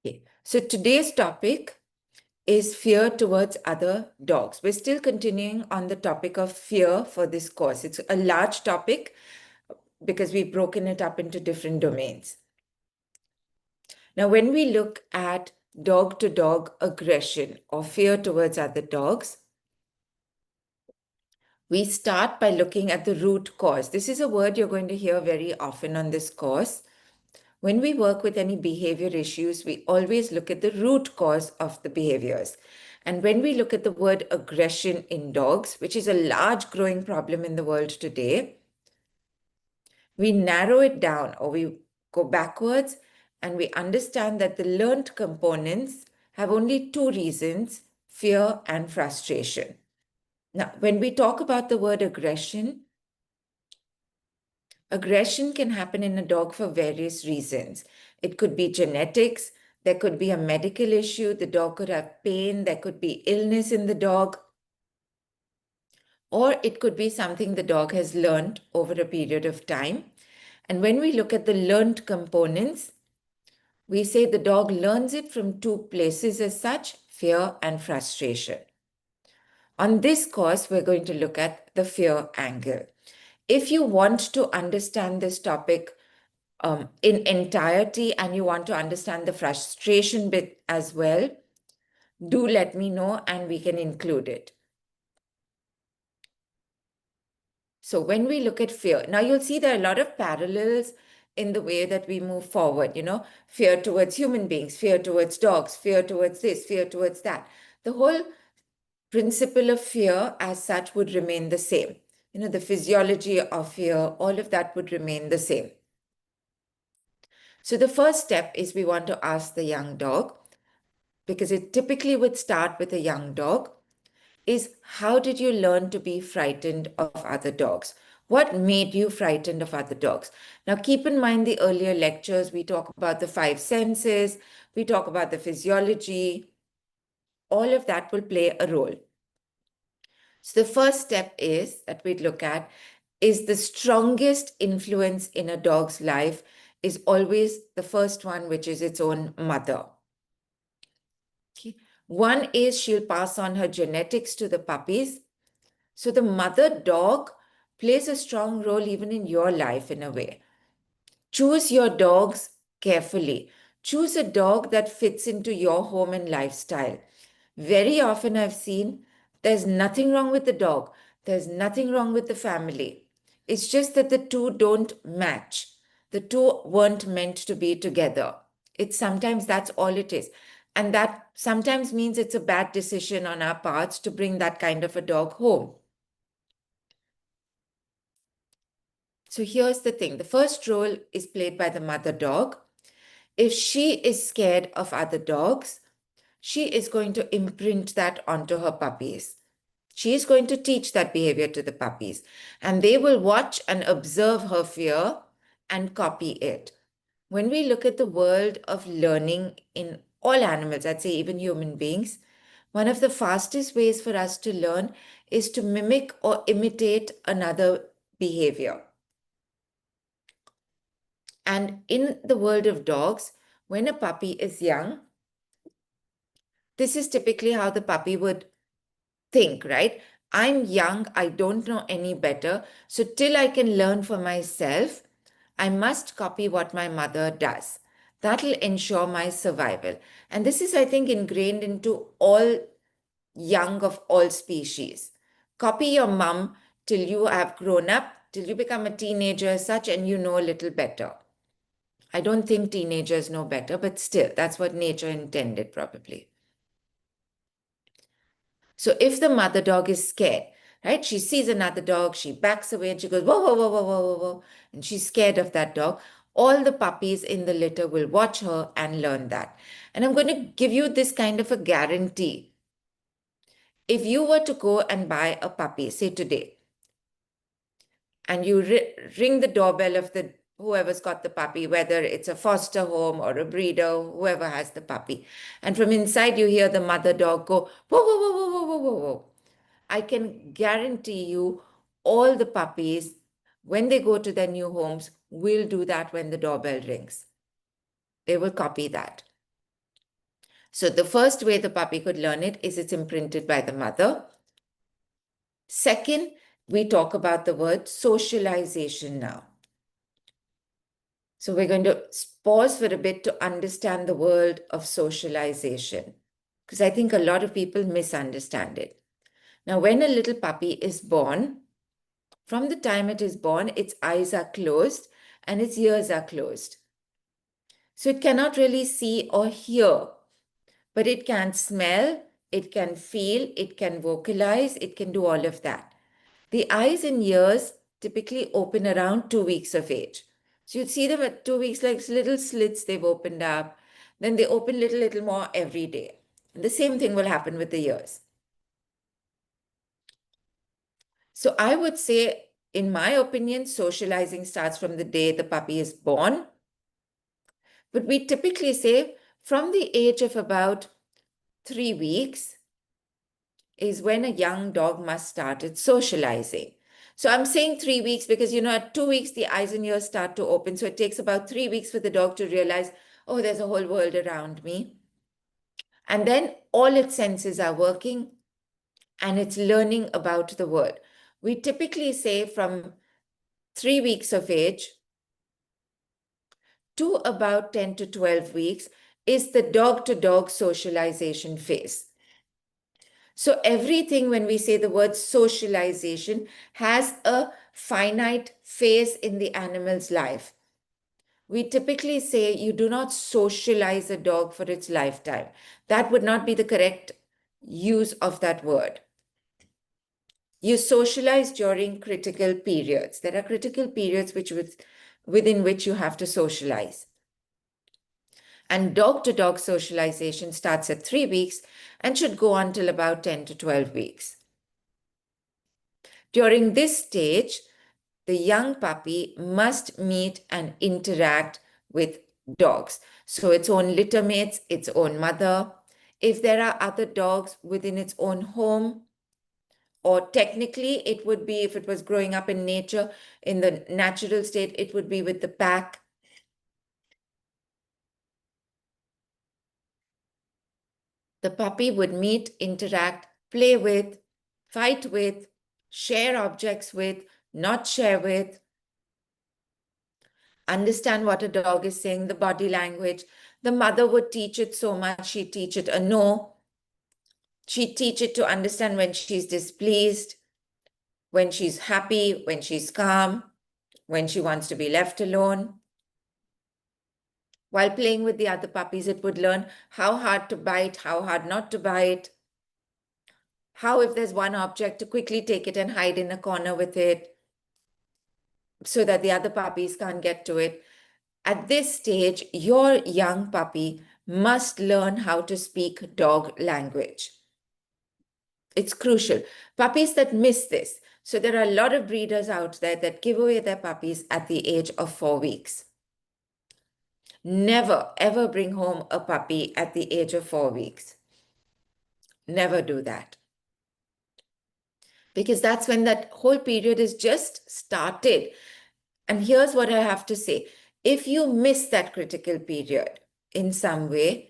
Okay. So today's topic is fear towards other dogs. We're still continuing on the topic of fear for this course. It's a large topic because we've broken it up into different domains. Now, when we look at dog-to-dog aggression or fear towards other dogs, we start by looking at the root cause. This is a word you're going to hear very often on this course. When we work with any behavior issues, we always look at the root cause of the behaviors. And when we look at the word aggression in dogs, which is a large growing problem in the world today, we narrow it down or we go backwards and we understand that the learned components have only two reasons: fear and frustration. Now, when we talk about the word aggression, aggression can happen in a dog for various reasons. It could be genetics, there could be a medical issue, the dog could have pain, there could be illness in the dog, or it could be something the dog has learned over a period of time. And when we look at the learned components, we say the dog learns it from two places as such: fear and frustration. On this course, we're going to look at the fear angle. If you want to understand this topic in entirety and you want to understand the frustration bit as well, do let me know and we can include it. So when we look at fear, now you'll see there are a lot of parallels in the way that we move forward, fear towards human beings, fear towards dogs, fear towards this, fear towards that. The whole principle of fear as such would remain the same. The physiology of fear, all of that would remain the same. So the first step is we want to ask the young dog, because it typically would start with a young dog, is how did you learn to be frightened of other dogs? What made you frightened of other dogs? Now, keep in mind the earlier lectures, we talk about the five senses, we talk about the physiology, all of that will play a role. So the first step is that we'd look at is the strongest influence in a dog's life is always the first one, which is its own mother. Okay. One is she'll pass on her genetics to the puppies. So the mother dog plays a strong role even in your life in a way. Choose your dogs carefully. Choose a dog that fits into your home and lifestyle. Very often I've seen there's nothing wrong with the dog. There's nothing wrong with the family. It's just that the two don't match. The two weren't meant to be together. It's sometimes that's all it is. And that sometimes means it's a bad decision on our parts to bring that kind of a dog home. So here's the thing. The first role is played by the mother dog. If she is scared of other dogs, she is going to imprint that onto her puppies. She is going to teach that behavior to the puppies, and they will watch and observe her fear and copy it. When we look at the world of learning in all animals, I'd say even human beings, one of the fastest ways for us to learn is to mimic or imitate another behavior. And in the world of dogs, when a puppy is young, this is typically how the puppy would think, right? I'm young, I don't know any better. So till I can learn for myself, I must copy what my mother does. That'll ensure my survival. And this is, I think, ingrained into all young of all species. Copy your mom till you have grown up, till you become a teenager, such, and you know a little better. I don't think teenagers know better, but still, that's what nature intended, probably. So if the mother dog is scared, right, she sees another dog, she backs away and she goes, whoa, whoa, whoa, whoa, whoa, whoa, whoa, and she's scared of that dog. All the puppies in the litter will watch her and learn that. And I'm going to give you this kind of a guarantee. If you were to go and buy a puppy, say today, and you ring the doorbell of the whoever's got the puppy, whether it's a foster home or a breeder, whoever has the puppy, and from inside you hear the mother dog go, whoa, whoa, whoa, whoa, whoa, whoa, whoa, whoa. I can guarantee you all the puppies, when they go to their new homes, will do that when the doorbell rings. They will copy that. So the first way the puppy could learn it is it's imprinted by the mother. Second, we talk about the word socialization now. So we're going to pause for a bit to understand the word of socialization, because I think a lot of people misunderstand it. Now, when a little puppy is born, from the time it is born, its eyes are closed and its ears are closed. So it cannot really see or hear, but it can smell, it can feel, it can vocalize, it can do all of that. The eyes and ears typically open around 2 weeks of age. So you'd see them at 2 weeks, like little slits they've opened up. Then they open little more every day. And the same thing will happen with the ears. So I would say, in my opinion, socializing starts from the day the puppy is born. But we typically say from the age of about 3 weeks is when a young dog must start its socializing. So I'm saying 3 weeks because, at 2 weeks, the eyes and ears start to open. So it takes about 3 weeks for the dog to realize, oh, there's a whole world around me. And then all its senses are working and it's learning about the world. We typically say from 3 weeks of age to about 10 to 12 weeks is the dog-to-dog socialization phase. So everything, when we say the word socialization, has a finite phase in the animal's life. We typically say you do not socialize a dog for its lifetime. That would not be the correct use of that word. You socialize during critical periods. There are critical periods within which you have to socialize. And dog-to-dog socialization starts at 3 weeks and should go on till about 10 to 12 weeks. During this stage, the young puppy must meet and interact with dogs. So its own litter mates, its own mother. If there are other dogs within its own home, or technically it would be, if it was growing up in nature, in the natural state, it would be with the pack. The puppy would meet, interact, play with, fight with, share objects with, not share with, understand what a dog is saying, the body language. The mother would teach it so much. She'd teach it a no. She'd teach it to understand when she's displeased, when she's happy, when she's calm, when she wants to be left alone. While playing with the other puppies, it would learn how hard to bite, how hard not to bite, how, if there's one object, to quickly take it and hide in a corner with it so that the other puppies can't get to it. At this stage, your young puppy must learn how to speak dog language. It's crucial. Puppies that miss this. So there are a lot of breeders out there that give away their puppies at the age of 4 weeks. Never, ever bring home a puppy at the age of 4 weeks. Never do that. Because that's when that whole period is just started. And here's what I have to say. If you miss that critical period in some way,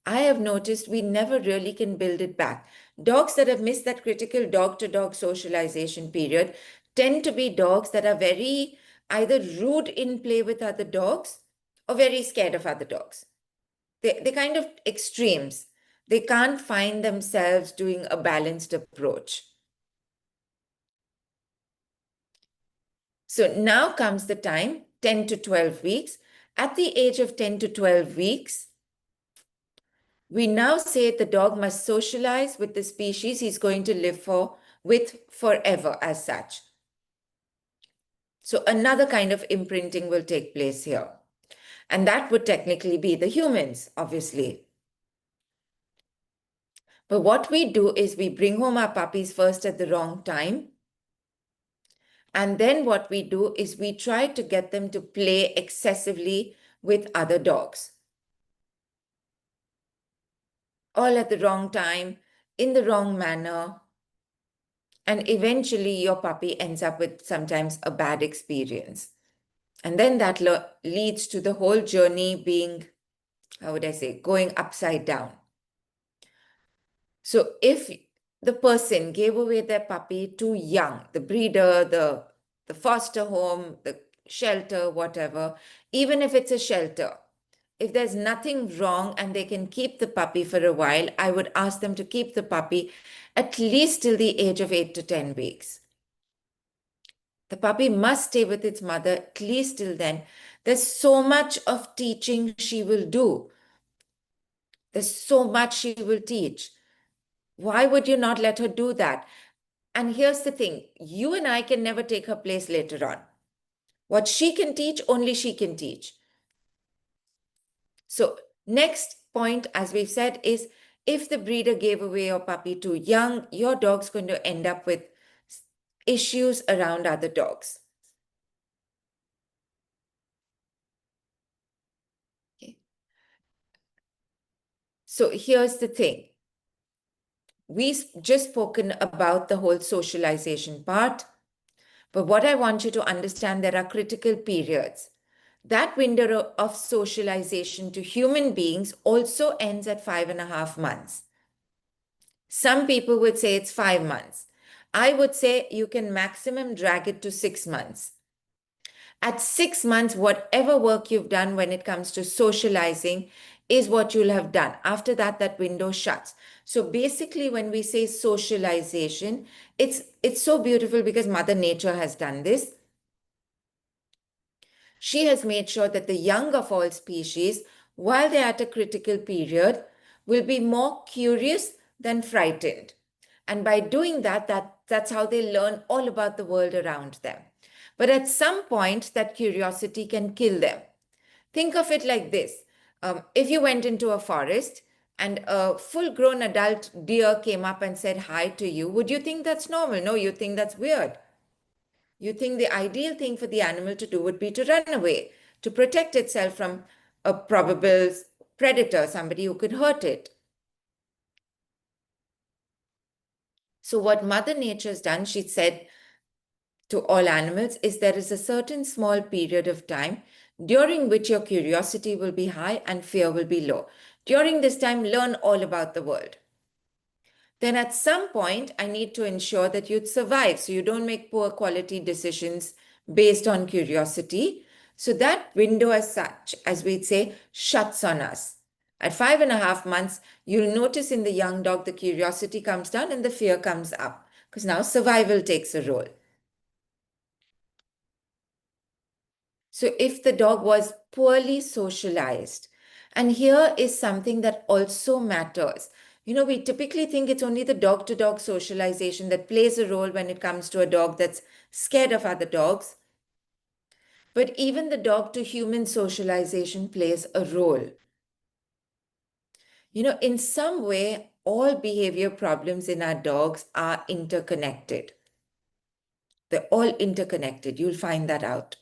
I have noticed we never really can build it back. Dogs that have missed that critical dog-to-dog socialization period tend to be dogs that are very either rude in play with other dogs or very scared of other dogs. They're kind of extremes. They can't find themselves doing a balanced approach. So now comes the time, 10 to 12 weeks. At the age of 10 to 12 weeks, we now say the dog must socialize with the species he's going to live with forever as such. So another kind of imprinting will take place here. And that would technically be the humans, obviously. But what we do is we bring home our puppies first at the wrong time. And then what we do is we try to get them to play excessively with other dogs. All at the wrong time, in the wrong manner. And eventually your puppy ends up with sometimes a bad experience. And then that leads to the whole journey being how would I say, going upside down. So if the person gave away their puppy too young, the breeder, the foster home, the shelter, whatever, even if it's a shelter, if there's nothing wrong and they can keep the puppy for a while, I would ask them to keep the puppy at least till the age of 8 to 10 weeks. The puppy must stay with its mother at least till then. There's so much of teaching she will do. There's so much she will teach. Why would you not let her do that? And here's the thing, you and I can never take her place later on. What she can teach, only she can teach. So next point, as we've said, is if the breeder gave away your puppy too young, your dog's going to end up with issues around other dogs. Okay. So here's the thing. We've just spoken about the whole socialization part, but what I want you to understand, there are critical periods. That window of socialization to human beings also ends at 5.5 months. Some people would say it's 5 months. I would say you can maximum drag it to 6 months. At 6 months, whatever work you've done when it comes to socializing is what you'll have done. After that, that window shuts. So basically, when we say socialization, it's so beautiful because Mother Nature has done this. She has made sure that the young of all species, while they're at a critical period, will be more curious than frightened. And by doing that, that's how they learn all about the world around them. But at some point, that curiosity can kill them. Think of it like this. If you went into a forest and a full-grown adult deer came up and said hi to you, would you think that's normal? No, you think that's weird. You think the ideal thing for the animal to do would be to run away, to protect itself from a probable predator, somebody who could hurt it. So what Mother Nature has done, she said to all animals, is there is a certain small period of time during which your curiosity will be high and fear will be low. During this time, learn all about the world. Then at some point, I need to ensure that you'd survive so you don't make poor quality decisions based on curiosity. So that window as such, as we'd say, shuts on us. At 5.5 months, you'll notice in the young dog, the curiosity comes down and the fear comes up because now survival takes a role. So if the dog was poorly socialized, and here is something that also matters. You know, we typically think it's only the dog-to-dog socialization that plays a role when it comes to a dog that's scared of other dogs. But even the dog-to-human socialization plays a role. You know, in some way, all behavior problems in our dogs are interconnected. They're all interconnected. You'll find that out.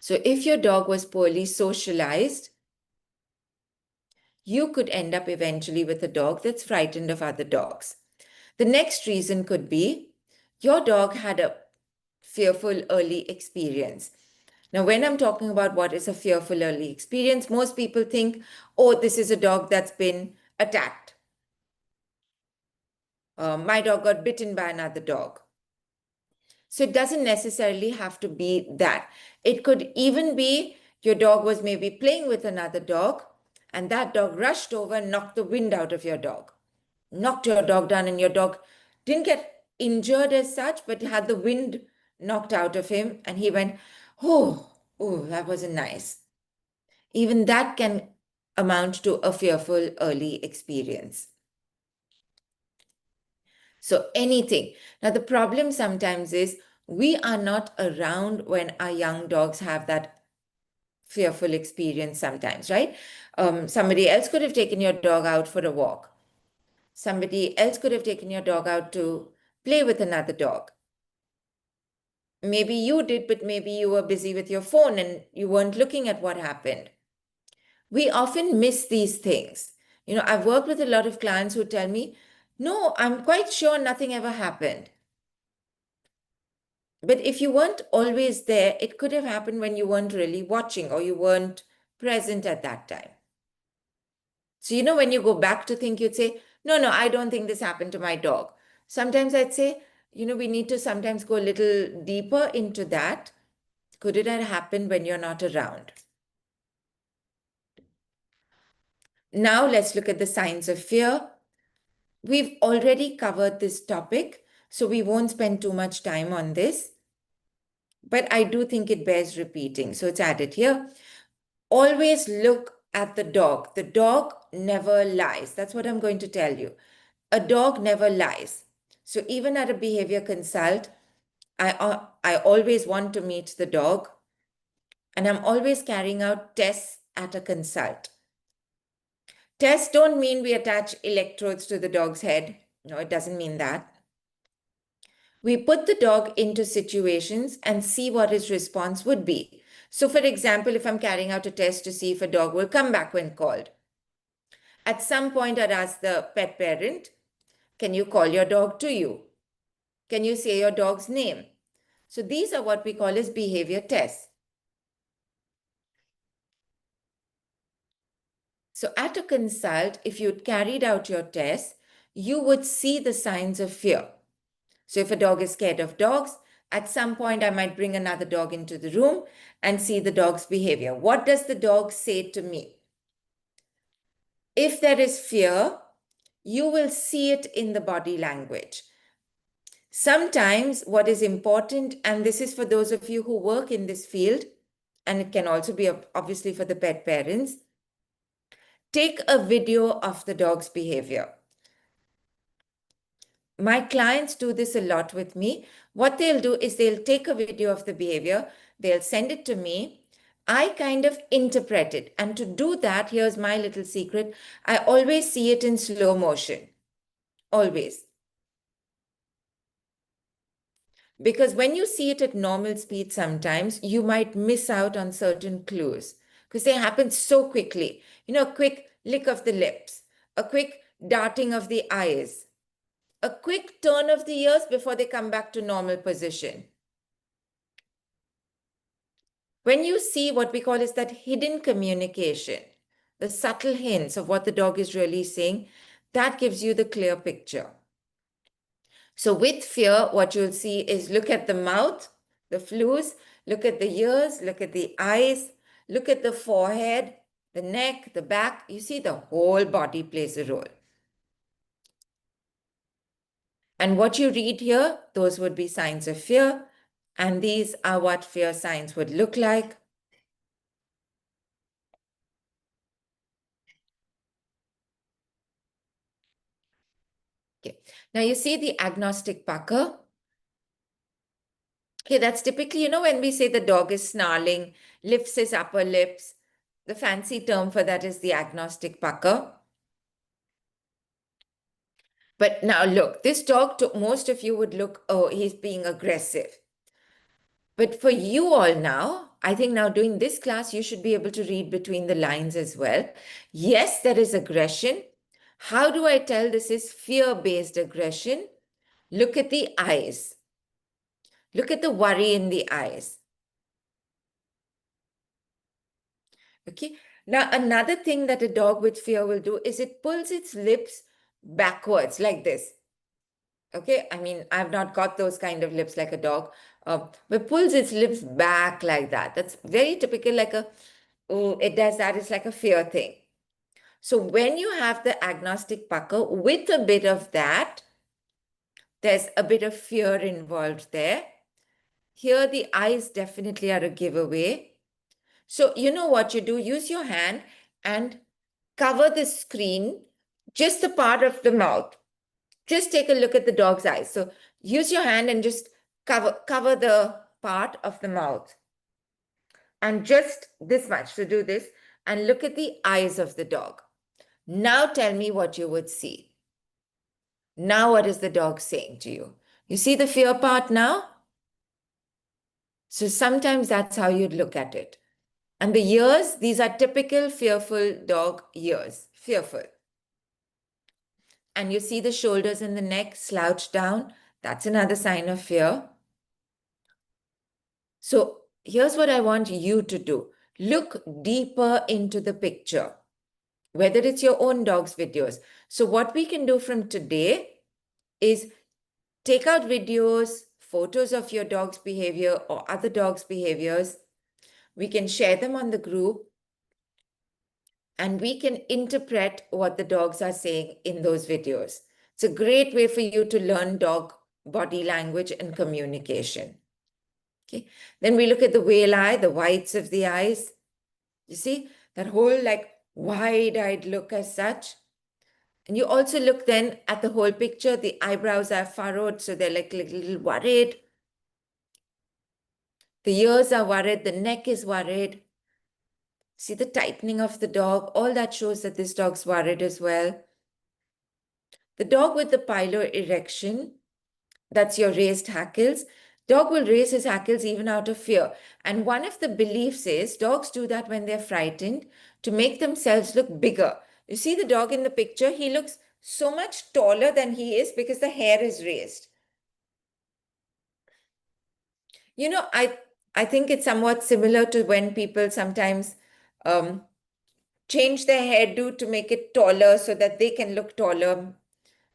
So if your dog was poorly socialized, you could end up eventually with a dog that's frightened of other dogs. The next reason could be your dog had a fearful early experience. Now, when I'm talking about what is a fearful early experience, most people think, oh, this is a dog that's been attacked. My dog got bitten by another dog. So it doesn't necessarily have to be that. It could even be your dog was maybe playing with another dog and that dog rushed over and knocked the wind out of your dog, knocked your dog down, and your dog didn't get injured as such, but had the wind knocked out of him. And he went, oh, that wasn't nice. Even that can amount to a fearful early experience. So anything. Now, the problem sometimes is we are not around when our young dogs have that fearful experience sometimes, right? Somebody else could have taken your dog out for a walk. Somebody else could have taken your dog out to play with another dog. Maybe you did, but maybe you were busy with your phone and you weren't looking at what happened. We often miss these things. You know, I've worked with a lot of clients who tell me, no, I'm quite sure nothing ever happened. But if you weren't always there, it could have happened when you weren't really watching or you weren't present at that time. So, when you go back to think, you'd say, no, I don't think this happened to my dog. Sometimes I'd say, we need to sometimes go a little deeper into that. Could it have happened when you're not around? Now let's look at the signs of fear. We've already covered this topic, so we won't spend too much time on this. But I do think it bears repeating, so it's added here. Always look at the dog. The dog never lies. That's what I'm going to tell you. A dog never lies. So even at a behavior consult, I always want to meet the dog, and I'm always carrying out tests at a consult. Tests don't mean we attach electrodes to the dog's head. No, it doesn't mean that. We put the dog into situations and see what his response would be. So, for example, if I'm carrying out a test to see if a dog will come back when called, at some point I'd ask the pet parent, can you call your dog to you? Can you say your dog's name? So these are what we call as behavior tests. So at a consult, if you'd carried out your test, you would see the signs of fear. So if a dog is scared of dogs, at some point I might bring another dog into the room and see the dog's behavior. What does the dog say to me? If there is fear, you will see it in the body language. Sometimes what is important, and this is for those of you who work in this field, and it can also be obviously for the pet parents, take a video of the dog's behavior. My clients do this a lot with me. What they'll do is they'll take a video of the behavior, they'll send it to me. I kind of interpret it. And to do that, here's my little secret. I always see it in slow motion. Always. Because when you see it at normal speed, sometimes you might miss out on certain clues because they happen so quickly. A quick lick of the lips, a quick darting of the eyes, a quick turn of the ears before they come back to normal position. When you see what we call is that hidden communication, the subtle hints of what the dog is really saying, that gives you the clear picture. So with fear, what you'll see is look at the mouth, the flews, look at the ears, look at the eyes, look at the forehead, the neck, the back. You see the whole body plays a role. And what you read here, those would be signs of fear. And these are what fear signs would look like. Okay. Now you see the agnostic pucker. Okay, that's typically, when we say the dog is snarling, lifts his upper lips, the fancy term for that is the agnostic pucker. But now look, this dog, to most of you would look, oh, he's being aggressive. But for you all now, I think now doing this class, you should be able to read between the lines as well. Yes, there is aggression. How do I tell this is fear-based aggression? Look at the eyes. Look at the worry in the eyes. Okay. Now, another thing that a dog with fear will do is it pulls its lips backwards like this. Okay. I mean, I've not got those kind of lips like a dog, but pulls its lips back like that. That's very typical, oh, it does that. It's like a fear thing. So when you have the agnostic pucker with a bit of that, there's a bit of fear involved there. Here, the eyes definitely are a giveaway. So you know what you do? Use your hand and cover the screen, just the part of the mouth. Just take a look at the dog's eyes. So use your hand and just cover the part of the mouth. And just this much. So do this and look at the eyes of the dog. Now tell me what you would see. Now what is the dog saying to you? You see the fear part now? So sometimes that's how you'd look at it. And the ears, these are typical fearful dog ears, fearful. And you see the shoulders and the neck slouched down. That's another sign of fear. So here's what I want you to do. Look deeper into the picture, whether it's your own dog's videos. So what we can do from today is take out videos, photos of your dog's behavior or other dogs' behaviors. We can share them on the group and we can interpret what the dogs are saying in those videos. It's a great way for you to learn dog body language and communication. Okay. Then we look at the whale eye, the whites of the eyes. You see that whole like wide-eyed look as such. And you also look then at the whole picture. The eyebrows are furrowed, so they're like a little worried. The ears are worried, the neck is worried. See the tightening of the dog, all that shows that this dog's worried as well. The dog with the pilar erection, that's your raised hackles. Dog will raise his hackles even out of fear. And one of the beliefs is dogs do that when they're frightened to make themselves look bigger. You see the dog in the picture, he looks so much taller than he is because the hair is raised. You know, I think it's somewhat similar to when people sometimes change their hairdo to make it taller so that they can look taller.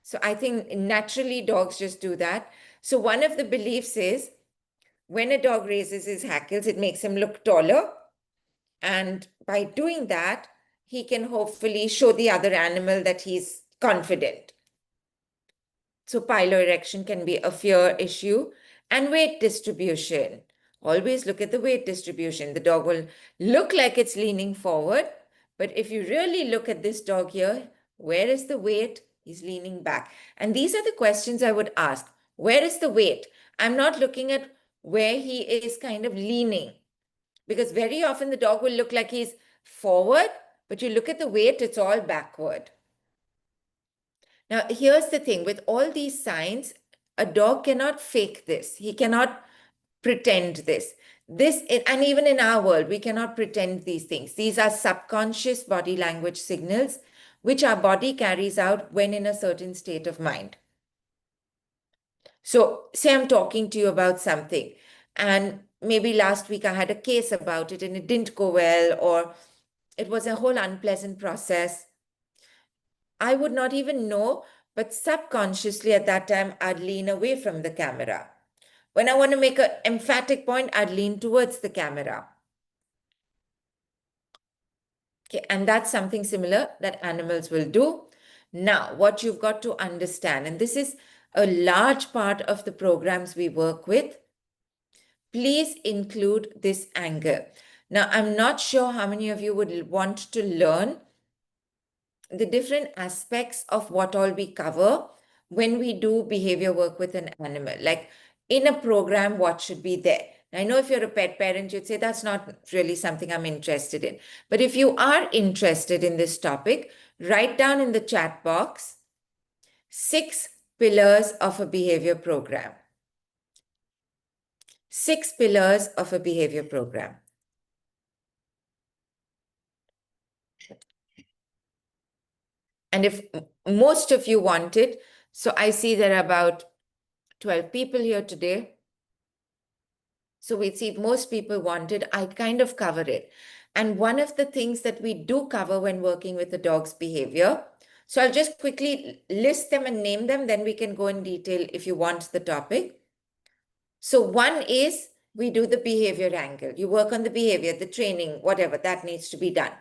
So I think naturally dogs just do that. So one of the beliefs is when a dog raises his hackles, it makes him look taller. And by doing that, he can hopefully show the other animal that he's confident. So pilar erection can be a fear issue. And weight distribution. Always look at the weight distribution. The dog will look like it's leaning forward, but if you really look at this dog here, where is the weight? He's leaning back. And these are the questions I would ask. Where is the weight? I'm not looking at where he is kind of leaning, because very often the dog will look like he's forward, but you look at the weight, it's all backward. Now, here's the thing with all these signs, a dog cannot fake this. He cannot pretend this. And even in our world, we cannot pretend these things. These are subconscious body language signals, which our body carries out when in a certain state of mind. So, say I'm talking to you about something, and maybe last week I had a case about it and it didn't go well, or it was a whole unpleasant process. I would not even know, but subconsciously at that time, I'd lean away from the camera. When I want to make an emphatic point, I'd lean towards the camera. Okay, and that's something similar that animals will do. Now, what you've got to understand, and this is a large part of the programs we work with, please include this angle. Now, I'm not sure how many of you would want to learn the different aspects of what all we cover when we do behavior work with an animal. Like in a program, what should be there? I know if you're a pet parent, you'd say that's not really something I'm interested in. But if you are interested in this topic, write down in the chat box 6 pillars of a behavior program. 6 pillars of a behavior program. And if most of you want it, so I see there are about 12 people here today. So we'd see if most people wanted, I kind of cover it. And one of the things that we do cover when working with the dog's behavior, so I'll just quickly list them and name them, then we can go in detail if you want the topic. So one is we do the behavior angle. You work on the behavior, the training, whatever, that needs to be done.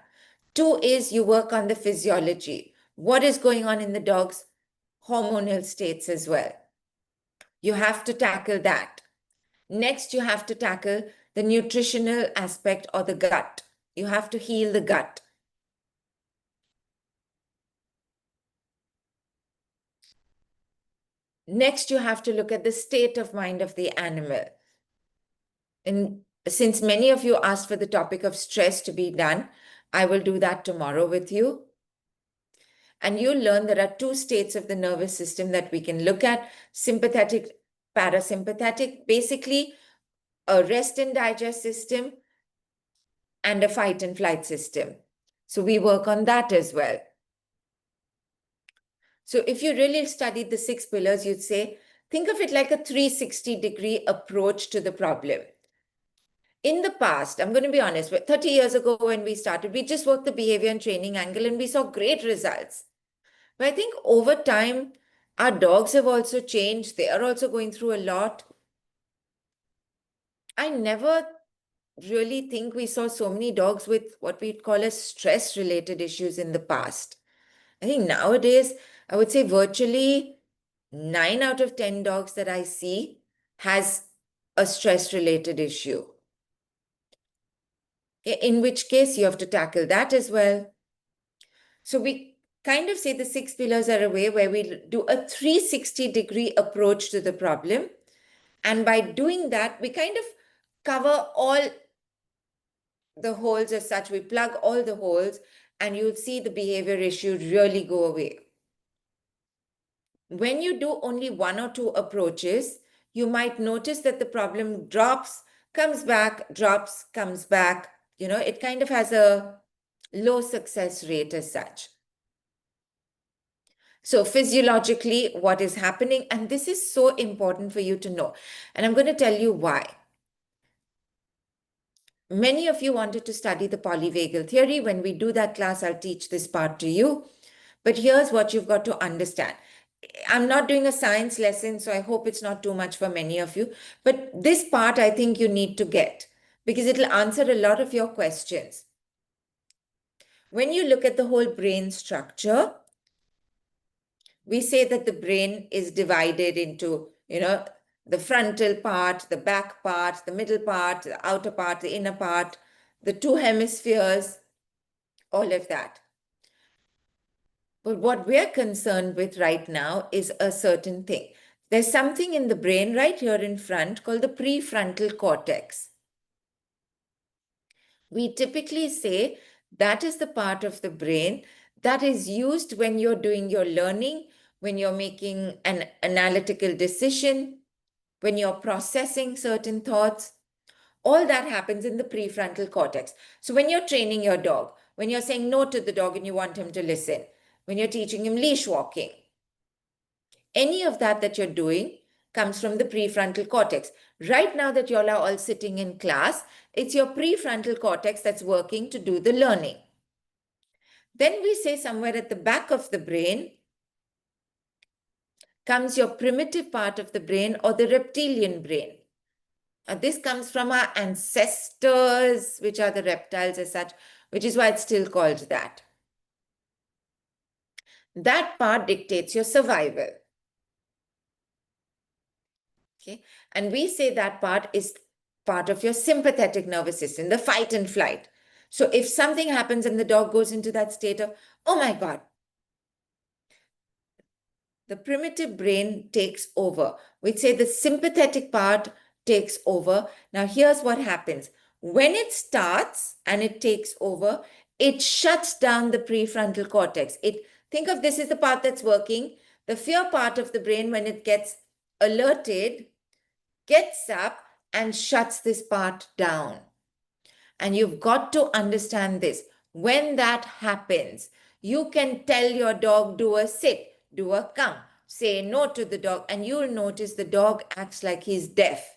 2 is you work on the physiology. What is going on in the dog's hormonal states as well? You have to tackle that. Next, you have to tackle the nutritional aspect or the gut. You have to heal the gut. Next, you have to look at the state of mind of the animal. And since many of you asked for the topic of stress to be done, I will do that tomorrow with you. And you'll learn there are 2 states of the nervous system that we can look at: sympathetic, parasympathetic, basically a rest and digest system and a fight and flight system. So we work on that as well. So if you really studied the 6 pillars, you'd say, think of it like a 360-degree approach to the problem. In the past, I'm going to be honest, 30 years ago when we started, we just worked the behavior and training angle and we saw great results. But I think over time, our dogs have also changed. They are also going through a lot. I never really think we saw so many dogs with what we'd call as stress-related issues in the past. I think nowadays, I would say virtually 9 out of 10 dogs that I see has a stress-related issue. In which case, you have to tackle that as well. So we kind of say the 6 pillars are a way where we do a 360-degree approach to the problem. And by doing that, we kind of cover all the holes as such. We plug all the holes and you'll see the behavior issue really go away. When you do only 1 or 2 approaches, you might notice that the problem drops, comes back, drops, comes back. It kind of has a low success rate as such. So physiologically, what is happening, and this is so important for you to know, and I'm going to tell you why. Many of you wanted to study the polyvagal theory. When we do that class, I'll teach this part to you. But here's what you've got to understand. I'm not doing a science lesson, so I hope it's not too much for many of you. But this part I think you need to get because it'll answer a lot of your questions. When you look at the whole brain structure, we say that the brain is divided into, the frontal part, the back part, the middle part, the outer part, the inner part, the 2 hemispheres, all of that. But what we're concerned with right now is a certain thing. There's something in the brain right here in front called the prefrontal cortex. We typically say that is the part of the brain that is used when you're doing your learning, when you're making an analytical decision, when you're processing certain thoughts. All that happens in the prefrontal cortex. So when you're training your dog, when you're saying no to the dog and you want him to listen, when you're teaching him leash walking, any of that you're doing comes from the prefrontal cortex. Right now that y'all are all sitting in class, it's your prefrontal cortex that's working to do the learning. Then we say somewhere at the back of the brain comes your primitive part of the brain or the reptilian brain. This comes from our ancestors, which are the reptiles as such, which is why it's still called that. That part dictates your survival. Okay, and we say that part is part of your sympathetic nervous system, the fight and flight. So if something happens and the dog goes into that state of, oh my God, the primitive brain takes over. We'd say the sympathetic part takes over. Now, here's what happens. When it starts and it takes over, it shuts down the prefrontal cortex. Think of this as the part that's working. The fear part of the brain, when it gets alerted, gets up and shuts this part down. And you've got to understand this. When that happens, you can tell your dog, do a sit, do a come, say no to the dog, and you'll notice the dog acts like he's deaf.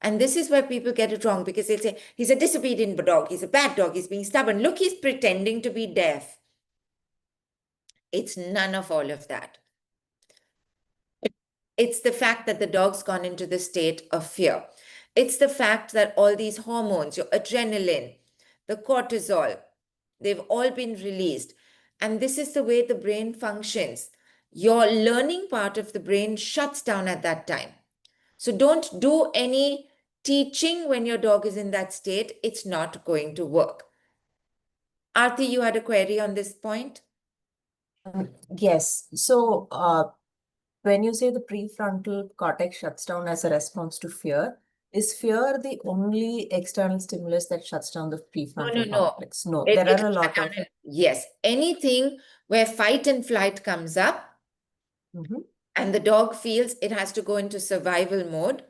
And this is where people get it wrong because they say, he's a disobedient dog, he's a bad dog, he's being stubborn. Look, he's pretending to be deaf. It's none of all of that. It's the fact that the dog's gone into the state of fear. It's the fact that all these hormones, your adrenaline, the cortisol, they've all been released. And this is the way the brain functions. Your learning part of the brain shuts down at that time. So don't do any teaching when your dog is in that state. It's not going to work. Aarti, you had a query on this point? Yes. So when you say the prefrontal cortex shuts down as a response to fear, is fear the only external stimulus that shuts down the prefrontal cortex? No, there are a lot of... Yes, anything where fight and flight comes up and the dog feels it has to go into survival mode.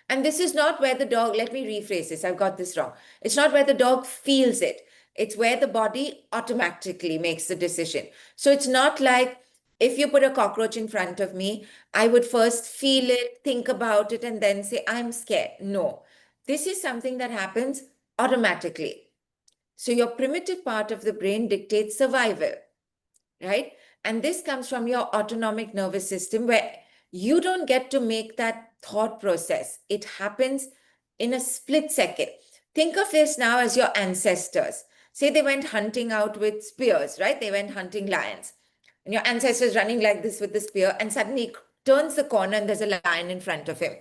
And this is not where the dog, let me rephrase this, I've got this wrong. It's not where the dog feels it. It's where the body automatically makes the decision. So it's not like if you put a cockroach in front of me, I would first feel it, think about it, and then say, I'm scared. No. This is something that happens automatically. So your primitive part of the brain dictates survival, right? And this comes from your autonomic nervous system, where you don't get to make that thought process. It happens in a split second. Think of this now as your ancestors. Say they went hunting out with spears, right? They went hunting lions. And your ancestor's running like this with the spear, and suddenly he turns the corner and there's a lion in front of him.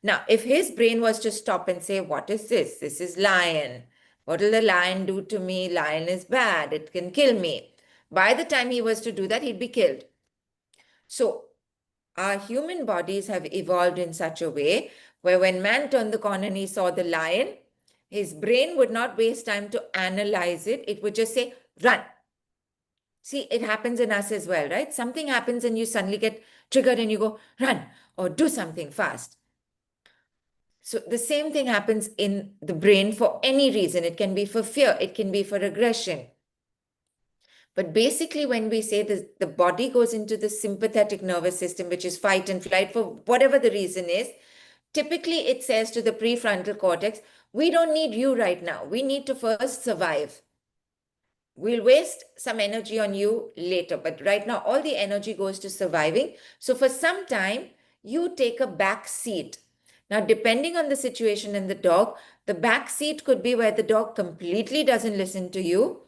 Now, if his brain was to stop and say, what is this? This is lion. What will the lion do to me? Lion is bad. It can kill me. By the time he was to do that, he'd be killed. So our human bodies have evolved in such a way where when man turned the corner and he saw the lion, his brain would not waste time to analyze it. It would just say, run. See, it happens in us as well, right? Something happens and you suddenly get triggered and you go, run or do something fast. So the same thing happens in the brain for any reason. It can be for fear, it can be for aggression. But basically, when we say this, the body goes into the sympathetic nervous system, which is fight and flight for whatever the reason is, typically it says to the prefrontal cortex, we don't need you right now. We need to first survive. We'll waste some energy on you later, but right now all the energy goes to surviving. So for some time, you take a back seat. Now, depending on the situation and the dog, the back seat could be where the dog completely doesn't listen to you.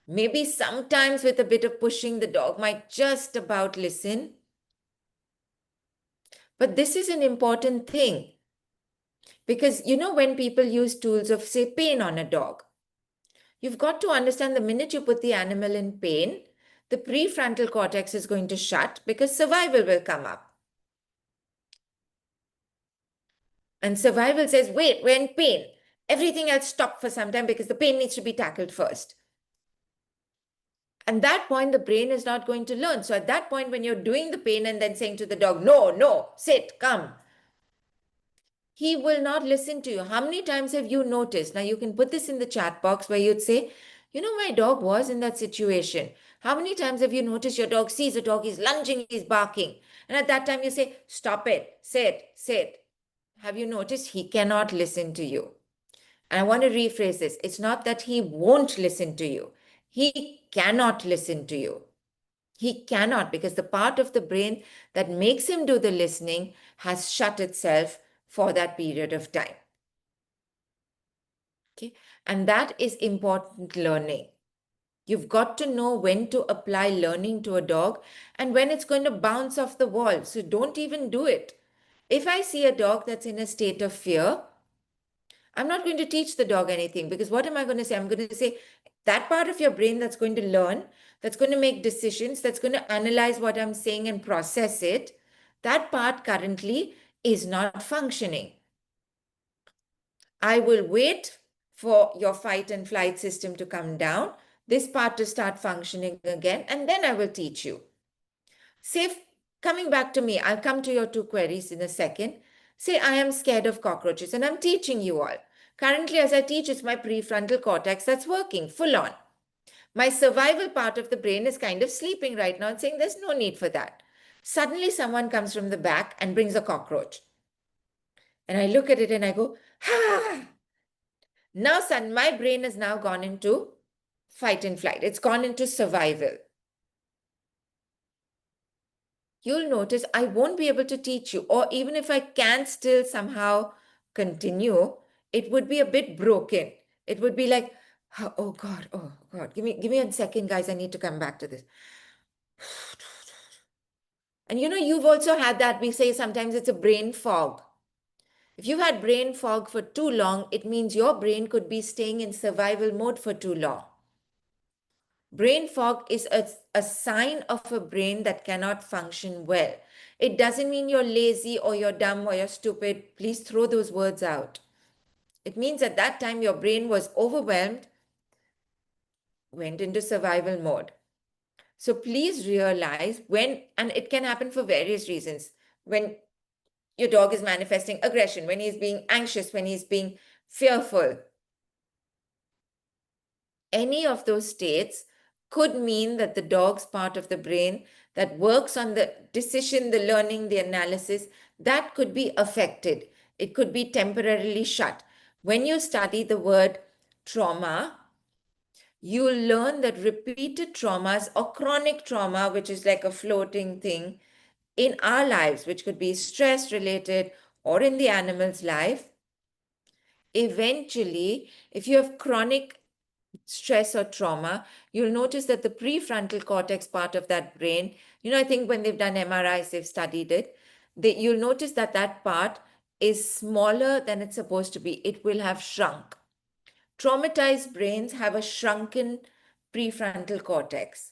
Maybe sometimes with a bit of pushing, the dog might just about listen. But this is an important thing because, when people use tools of, say, pain on a dog, you've got to understand the minute you put the animal in pain, the prefrontal cortex is going to shut because survival will come up. And survival says, wait, we're in pain. Everything else stop for some time because the pain needs to be tackled first. And that point, the brain is not going to learn. So at that point, when you're doing the pain and then saying to the dog, no, no, sit, come, he will not listen to you. How many times have you noticed? Now you can put this in the chat box where you'd say, my dog was in that situation. How many times have you noticed your dog sees a dog, he's lunging, he's barking. And at that time you say, stop it, sit, sit. Have you noticed he cannot listen to you? And I want to rephrase this. It's not that he won't listen to you. He cannot listen to you. He cannot, because the part of the brain that makes him do the listening has shut itself for that period of time. Okay. And that is important learning. You've got to know when to apply learning to a dog and when it's going to bounce off the wall. So don't even do it. If I see a dog that's in a state of fear, I'm not going to teach the dog anything, because what am I going to say? I'm going to say that part of your brain that's going to learn, that's going to make decisions, that's going to analyze what I'm saying and process it, that part currently is not functioning. I will wait for your fight and flight system to come down, this part to start functioning again, and then I will teach you. Say, coming back to me, I'll come to your two queries in a second. Say, I am scared of cockroaches and I'm teaching you all. Currently, as I teach, it's my prefrontal cortex that's working full on. My survival part of the brain is kind of sleeping right now and saying there's no need for that. Suddenly, someone comes from the back and brings a cockroach. And I look at it and I go, ha! Now, son, my brain has now gone into fight and flight. It's gone into survival. You'll notice I won't be able to teach you, or even if I can still somehow continue, it would be a bit broken. It would be like, oh God, give me a second, guys. I need to come back to this. And you've also had that. We say sometimes it's a brain fog. If you've had brain fog for too long, it means your brain could be staying in survival mode for too long. Brain fog is a sign of a brain that cannot function well. It doesn't mean you're lazy or you're dumb or you're stupid. Please throw those words out. It means at that time your brain was overwhelmed, went into survival mode. So please realize when, and it can happen for various reasons, when your dog is manifesting aggression, when he's being anxious, when he's being fearful. Any of those states could mean that the dog's part of the brain that works on the decision, the learning, the analysis, that could be affected. It could be temporarily shut. When you study the word trauma, you'll learn that repeated traumas or chronic trauma, which is like a floating thing in our lives, which could be stress related or in the animal's life, eventually, if you have chronic stress or trauma, you'll notice that the prefrontal cortex part of that brain, I think when they've done MRIs, they've studied it, you'll notice that that part is smaller than it's supposed to be. It will have shrunk. Traumatized brains have a shrunken prefrontal cortex.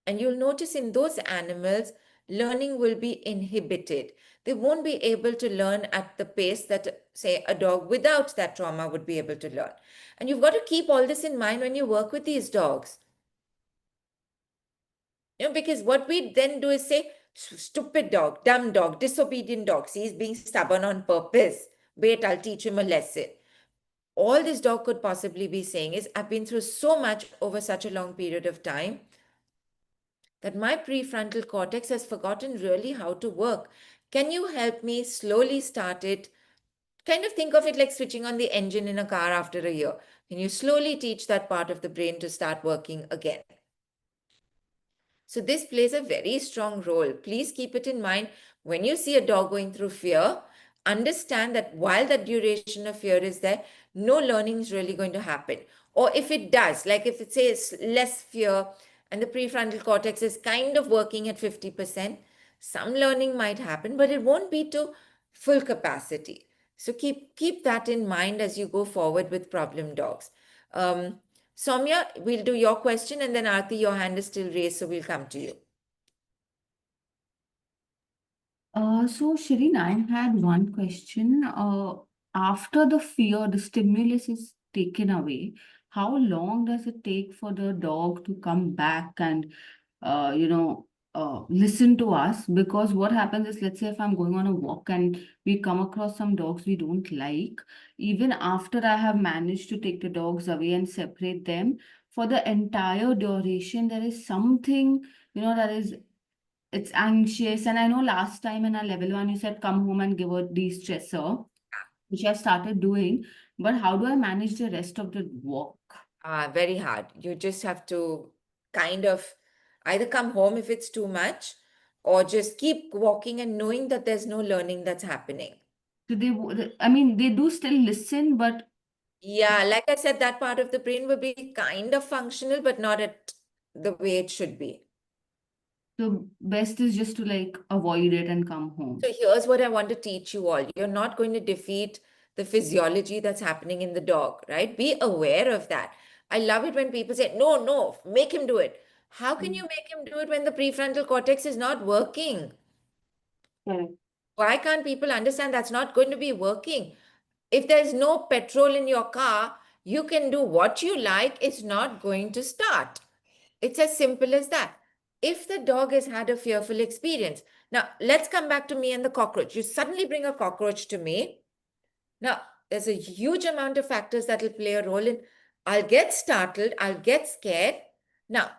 And you'll notice in those animals, learning will be inhibited. They won't be able to learn at the pace that, say, a dog without that trauma would be able to learn. And you've got to keep all this in mind when you work with these dogs. Because what we then do is say, stupid dog, dumb dog, disobedient dog. See, he's being stubborn on purpose. Wait, I'll teach him a lesson. All this dog could possibly be saying is, I've been through so much over such a long period of time that my prefrontal cortex has forgotten really how to work. Can you help me slowly start it? Kind of think of it like switching on the engine in a car after a year. Can you slowly teach that part of the brain to start working again? So this plays a very strong role. Please keep it in mind when you see a dog going through fear. Understand that while the duration of fear is there, no learning is really going to happen. Or if it does, like if it says less fear and the prefrontal cortex is kind of working at 50%, some learning might happen, but it won't be to full capacity. So keep that in mind as you go forward with problem dogs. Soumya, we'll do your question, and then Aarti, your hand is still raised, so we'll come to you. So Shireen, I had one question. After the fear, the stimulus is taken away, how long does it take for the dog to come back and, uh, you know, listen to us? Because what happens is, let's say if I'm going on a walk and we come across some dogs we don't like, even after I have managed to take the dogs away and separate them, for the entire duration, there is something, that is it's anxious. And I know last time in our level one, you said come home and give a de-stressor, which I started doing. But how do I manage the rest of the walk? Very hard. You just have to kind of either come home if it's too much, or just keep walking and knowing that there's no learning that's happening. So I mean, they do still listen, but Yeah, like I said, that part of the brain will be kind of functional, but not at the way it should be. the best is just to like avoid it and come home. So here's what I want to teach you all. You're not going to defeat the physiology that's happening in the dog, right? Be aware of that. I love it when people say, no, no, make him do it. How can you make him do it when the prefrontal cortex is not working? Correct. Why can't people understand that's not going to be working? If there's no petrol in your car, you can do what you like, it's not going to start. It's as simple as that. If the dog has had a fearful experience, now let's come back to me and the cockroach. You suddenly bring a cockroach to me. Now, there's a huge amount of factors that will play a role in. I'll get startled, I'll get scared. Now,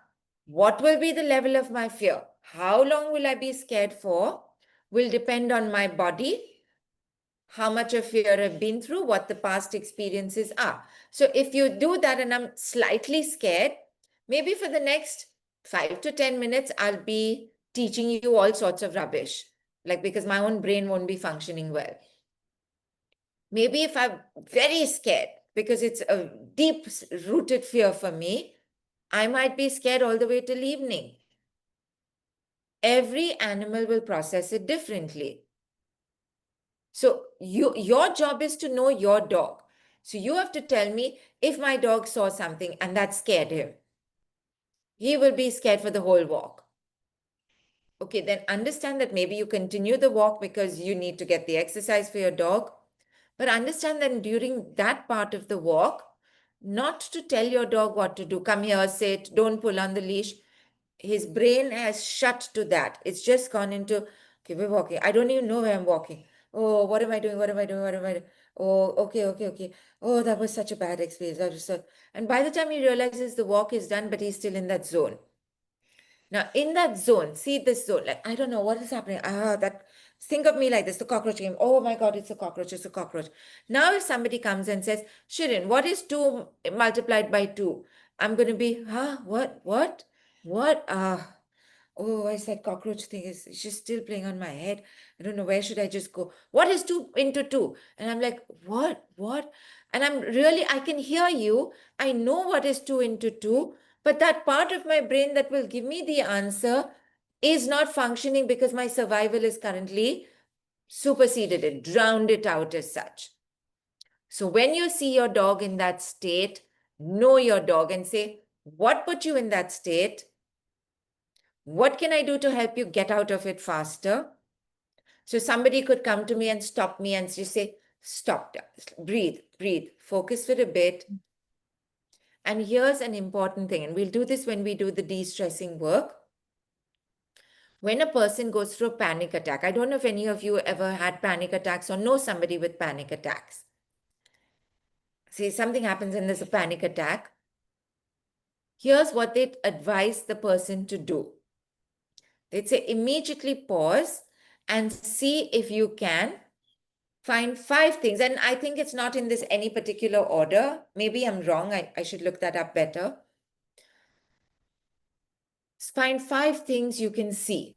what will be the level of my fear? How long will I be scared for? Will depend on my body, how much of fear I've been through, what the past experiences are. So if you do that and I'm slightly scared, maybe for the next 5 to 10 minutes, I'll be teaching you all sorts of rubbish, like because my own brain won't be functioning well. Maybe if I'm very scared, because it's a deep rooted fear for me, I might be scared all the way till evening. Every animal will process it differently. So your job is to know your dog. So you have to tell me if my dog saw something and that scared him. He will be scared for the whole walk. Okay, then understand that maybe you continue the walk because you need to get the exercise for your dog. But understand that during that part of the walk, not to tell your dog what to do. Come here, sit, don't pull on the leash. His brain has shut to that. It's just gone into, okay, we're walking. I don't even know where I'm walking. Oh, what am I doing? What am I doing? What am I doing? Oh, okay, okay, okay. Oh, that was such a bad experience. That was so... And by the time he realizes the walk is done, but he's still in that zone. Now, in that zone, see this zone, like, I don't know what is happening. That Think of me like this, the cockroach game. Oh my God, it's a cockroach, it's a cockroach. Now if somebody comes and says, Shirin, what is 2 multiplied by 2? I'm going to be, huh, what? Oh, I said cockroach thing is just still playing on my head. I don't know, where should I just go? What is 2 into 2? And I'm like, what? And I can hear you. I know what is 2 into 2, but that part of my brain that will give me the answer is not functioning because my survival is currently superseded it, drowned it out as such. So when you see your dog in that state, know your dog and say, what put you in that state? What can I do to help you get out of it faster? So somebody could come to me and stop me and just say, stop, breathe, focus for a bit. And here's an important thing, and we'll do this when we do the de-stressing work. When a person goes through a panic attack, I don't know if any of you ever had panic attacks or know somebody with panic attacks. See, something happens and there's a panic attack. Here's what they advise the person to do. They'd say immediately pause and see if you can find 5 things. And I think it's not in this any particular order. Maybe I'm wrong. I should look that up better. Find 5 things you can see.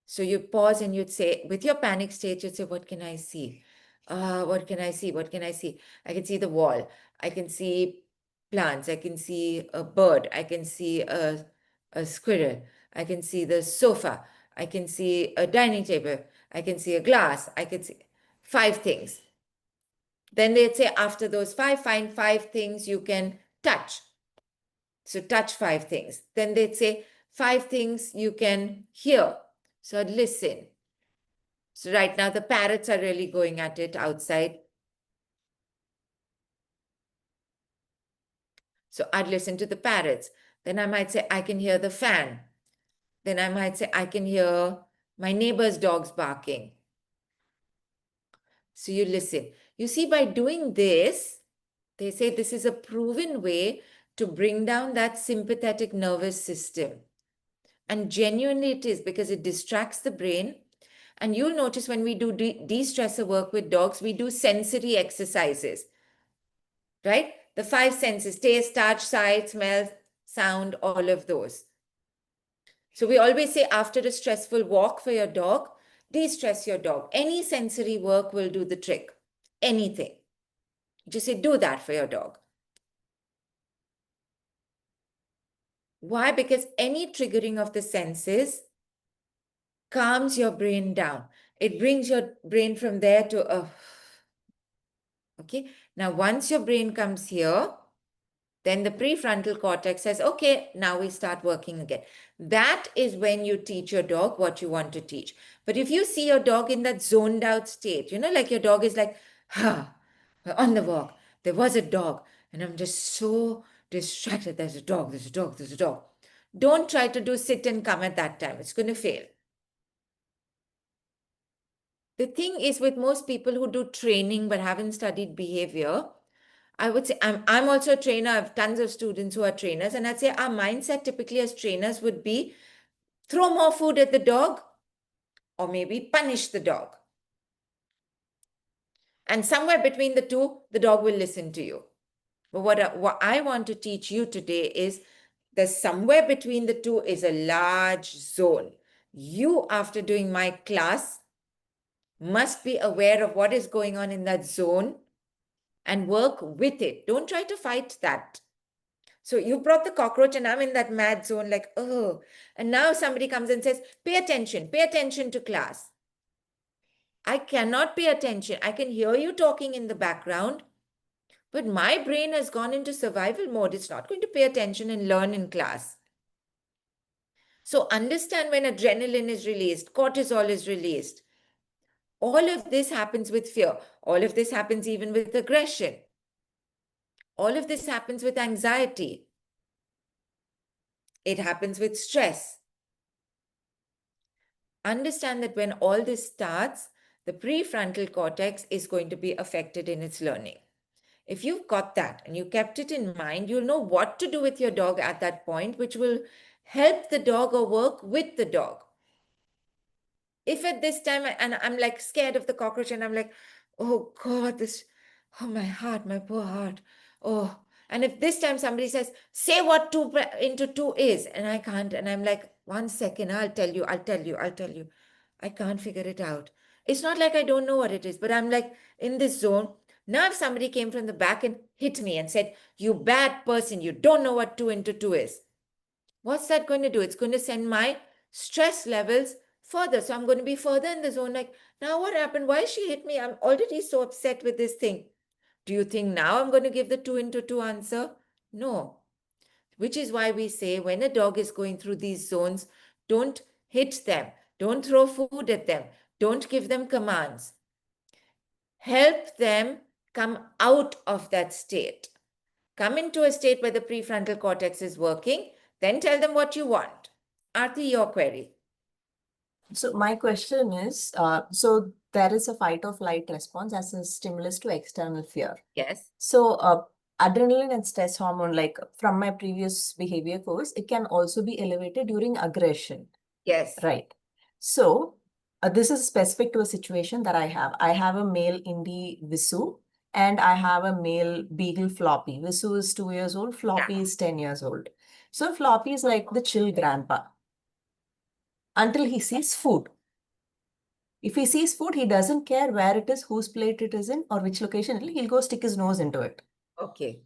So you pause and you'd say, with your panic state, you'd say, what can I see? What can I see? What can I see? I can see the wall. I can see plants. I can see a bird. I can see a squirrel. I can see the sofa. I can see a dining table. I can see a glass. I can see 5 things. Then they'd say, after those 5, find 5 things you can touch. So touch 5 things. Then they'd say 5 things you can hear. So I'd listen. So right now the parrots are really going at it outside. So I'd listen to the parrots. Then I might say, I can hear the fan. Then I might say, I can hear my neighbor's dogs barking. So you listen. You see, by doing this, they say this is a proven way to bring down that sympathetic nervous system. And genuinely it is, because it distracts the brain. And you'll notice when we do de-stressor work with dogs, we do sensory exercises, right? The 5 senses, taste, touch, sight, smell, sound, all of those. So we always say after a stressful walk for your dog, de-stress your dog. Any sensory work will do the trick. Anything. Just say, do that for your dog. Why? Because any triggering of the senses calms your brain down. It brings your brain from there to a... Okay. Now, once your brain comes here, then the prefrontal cortex says, okay, now we start working again. That is when you teach your dog what you want to teach. But if you see your dog in that zoned out state, like your dog is like, on the walk, there was a dog, and I'm just so distracted. There's a dog, there's a dog, there's a dog. Don't try to do sit and come at that time. It's going to fail. The thing is, with most people who do training but haven't studied behavior, I would say, I'm also a trainer. I have tons of students who are trainers. And I'd say our mindset typically as trainers would be throw more food at the dog or maybe punish the dog. And somewhere between the two, the dog will listen to you. But what I want to teach you today is that somewhere between the two is a large zone. You, after doing my class, must be aware of what is going on in that zone and work with it. Don't try to fight that. So you brought the cockroach and I'm in that mad zone like, oh, and now somebody comes and says, pay attention to class. I cannot pay attention. I can hear you talking in the background, but my brain has gone into survival mode. It's not going to pay attention and learn in class. So understand when adrenaline is released, cortisol is released. All of this happens with fear. All of this happens even with aggression. All of this happens with anxiety. It happens with stress. Understand that when all this starts, the prefrontal cortex is going to be affected in its learning. If you've got that and you kept it in mind, you'll know what to do with your dog at that point, which will help the dog or work with the dog. If at this time, and I'm like scared of the cockroach, and I'm like, oh God, oh my heart, my poor heart. Oh, and if this time somebody says, say what 2 into 2 is, and I can't, and I'm like, 1 second, I'll tell you. I can't figure it out. It's not like I don't know what it is, but I'm like in this zone. Now, if somebody came from the back and hit me and said, you bad person, you don't know what 2 into 2 is, what's that going to do? It's going to send my stress levels further. So I'm going to be further in the zone. Like, now what happened? Why she hit me? I'm already so upset with this thing. Do you think now I'm going to give the 2 into 2 answer? No. Which is why we say when a dog is going through these zones, don't hit them. Don't throw food at them. Don't give them commands. Help them come out of that state. Come into a state where the prefrontal cortex is working, then tell them what you want. Aarti, your query. So my question is, so there is a fight or flight response as a stimulus to external fear. Yes. So adrenaline and stress hormone, like from my previous behavior course, it can also be elevated during aggression. Yes. Right. So this is specific to a situation that I have. I have a male indie Visu and I have a male beagle Floppy. Visu is 2 years old, Floppy is 10 years old. So Floppy is like the chill grandpa until he sees food. If he sees food, he doesn't care where it is, whose plate it is in, or which location. He'll go stick his nose into it. Okay.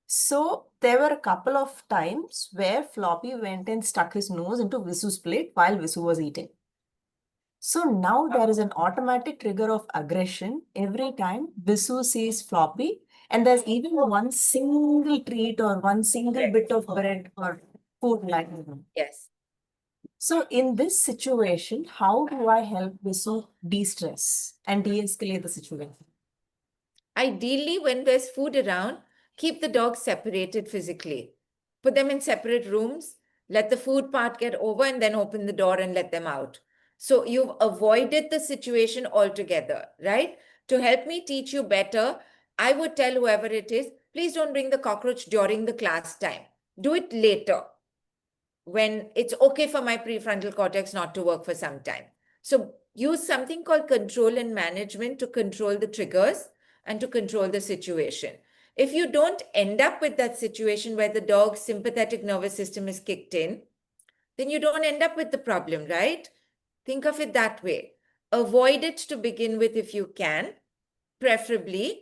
So there were a couple of times where Floppy went and stuck his nose into Visu's plate while Visu was eating. So now there is an automatic trigger of aggression every time Visu sees Floppy, and there's even one single treat or one single bit of bread or food like that. Yes. So in this situation, how do I help Visu de-stress and de-escalate the situation? Ideally, when there's food around, keep the dogs separated physically. Put them in separate rooms, let the food part get over, and then open the door and let them out. So you've avoided the situation altogether, right? To help me teach you better, I would tell whoever it is, please don't bring the cockroach during the class time. Do it later, when it's okay for my prefrontal cortex not to work for some time. So use something called control and management to control the triggers and to control the situation. If you don't end up with that situation where the dog's sympathetic nervous system is kicked in, then you don't end up with the problem, right? Think of it that way. Avoid it to begin with if you can, preferably.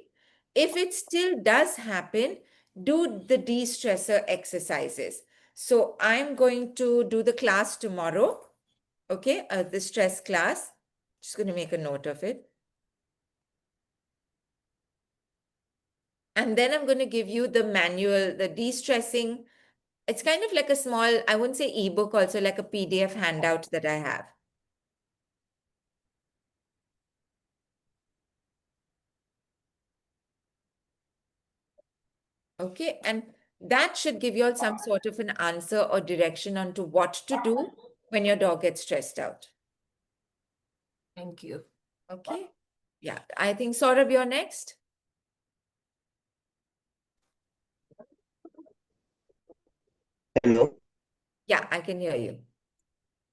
If it still does happen, do the de-stressor exercises. So I'm going to do the class tomorrow, okay, the stress class. Just going to make a note of it. And then I'm going to give you the manual, the de-stressing. It's kind of like a small, I wouldn't say ebook, also like a PDF handout that I have. Okay, and that should give you all some sort of an answer or direction on to what to do when your dog gets stressed out. Thank you. Okay. Yeah, I think Saurabh, you're next. Hello. Yeah, I can hear you.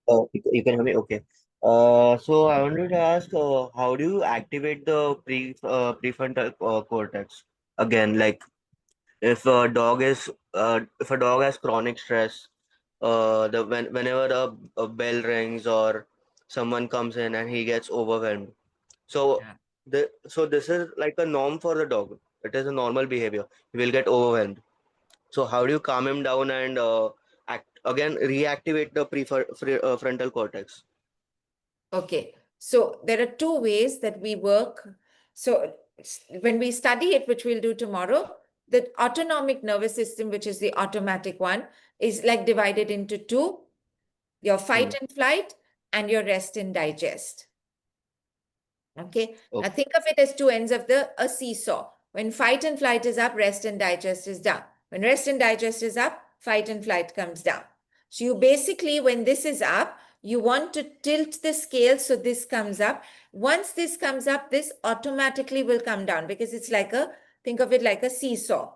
You can hear me? Okay. So I wanted to ask, how do you activate the prefrontal cortex again? Like, if a dog has chronic stress, whenever a bell rings or someone comes in and he gets overwhelmed. So Yeah. this is like a norm for the dog. It is a normal behavior. He will get overwhelmed. So how do you calm him down and reactivate the frontal cortex? Okay. So there are two ways that we work. So when we study it, which we'll do tomorrow, the autonomic nervous system, which is the automatic one, is like divided into two: your fight and flight and your rest and digest. Okay. Now Okay. think of it as two ends of a seesaw. When fight and flight is up, rest and digest is down. When rest and digest is up, fight and flight comes down. So you basically, when this is up, you want to tilt the scale so this comes up. Once this comes up, this automatically will come down because it's like think of it like a seesaw.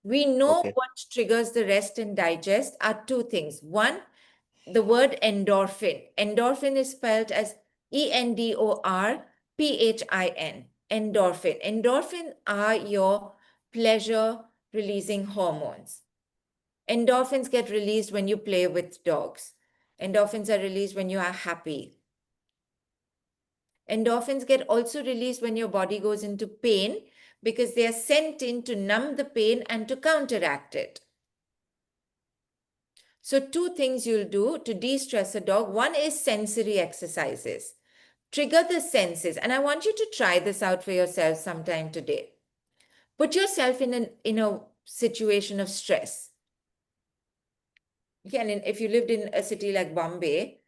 We know Okay. what triggers the rest and digest are two things. One, the word endorphin. Endorphin is spelled as ENDORPHIN. Endorphin. Endorphin are your pleasure-releasing hormones. Endorphins get released when you play with dogs. Endorphins are released when you are happy. Endorphins get also released when your body goes into pain because they are sent in to numb the pain and to counteract it. So 2 things you'll do to de-stress a dog. One is sensory exercises. Trigger the senses. And I want you to try this out for yourself sometime today. Put yourself in a situation of stress. Okay, and if you lived in a city like Bombay,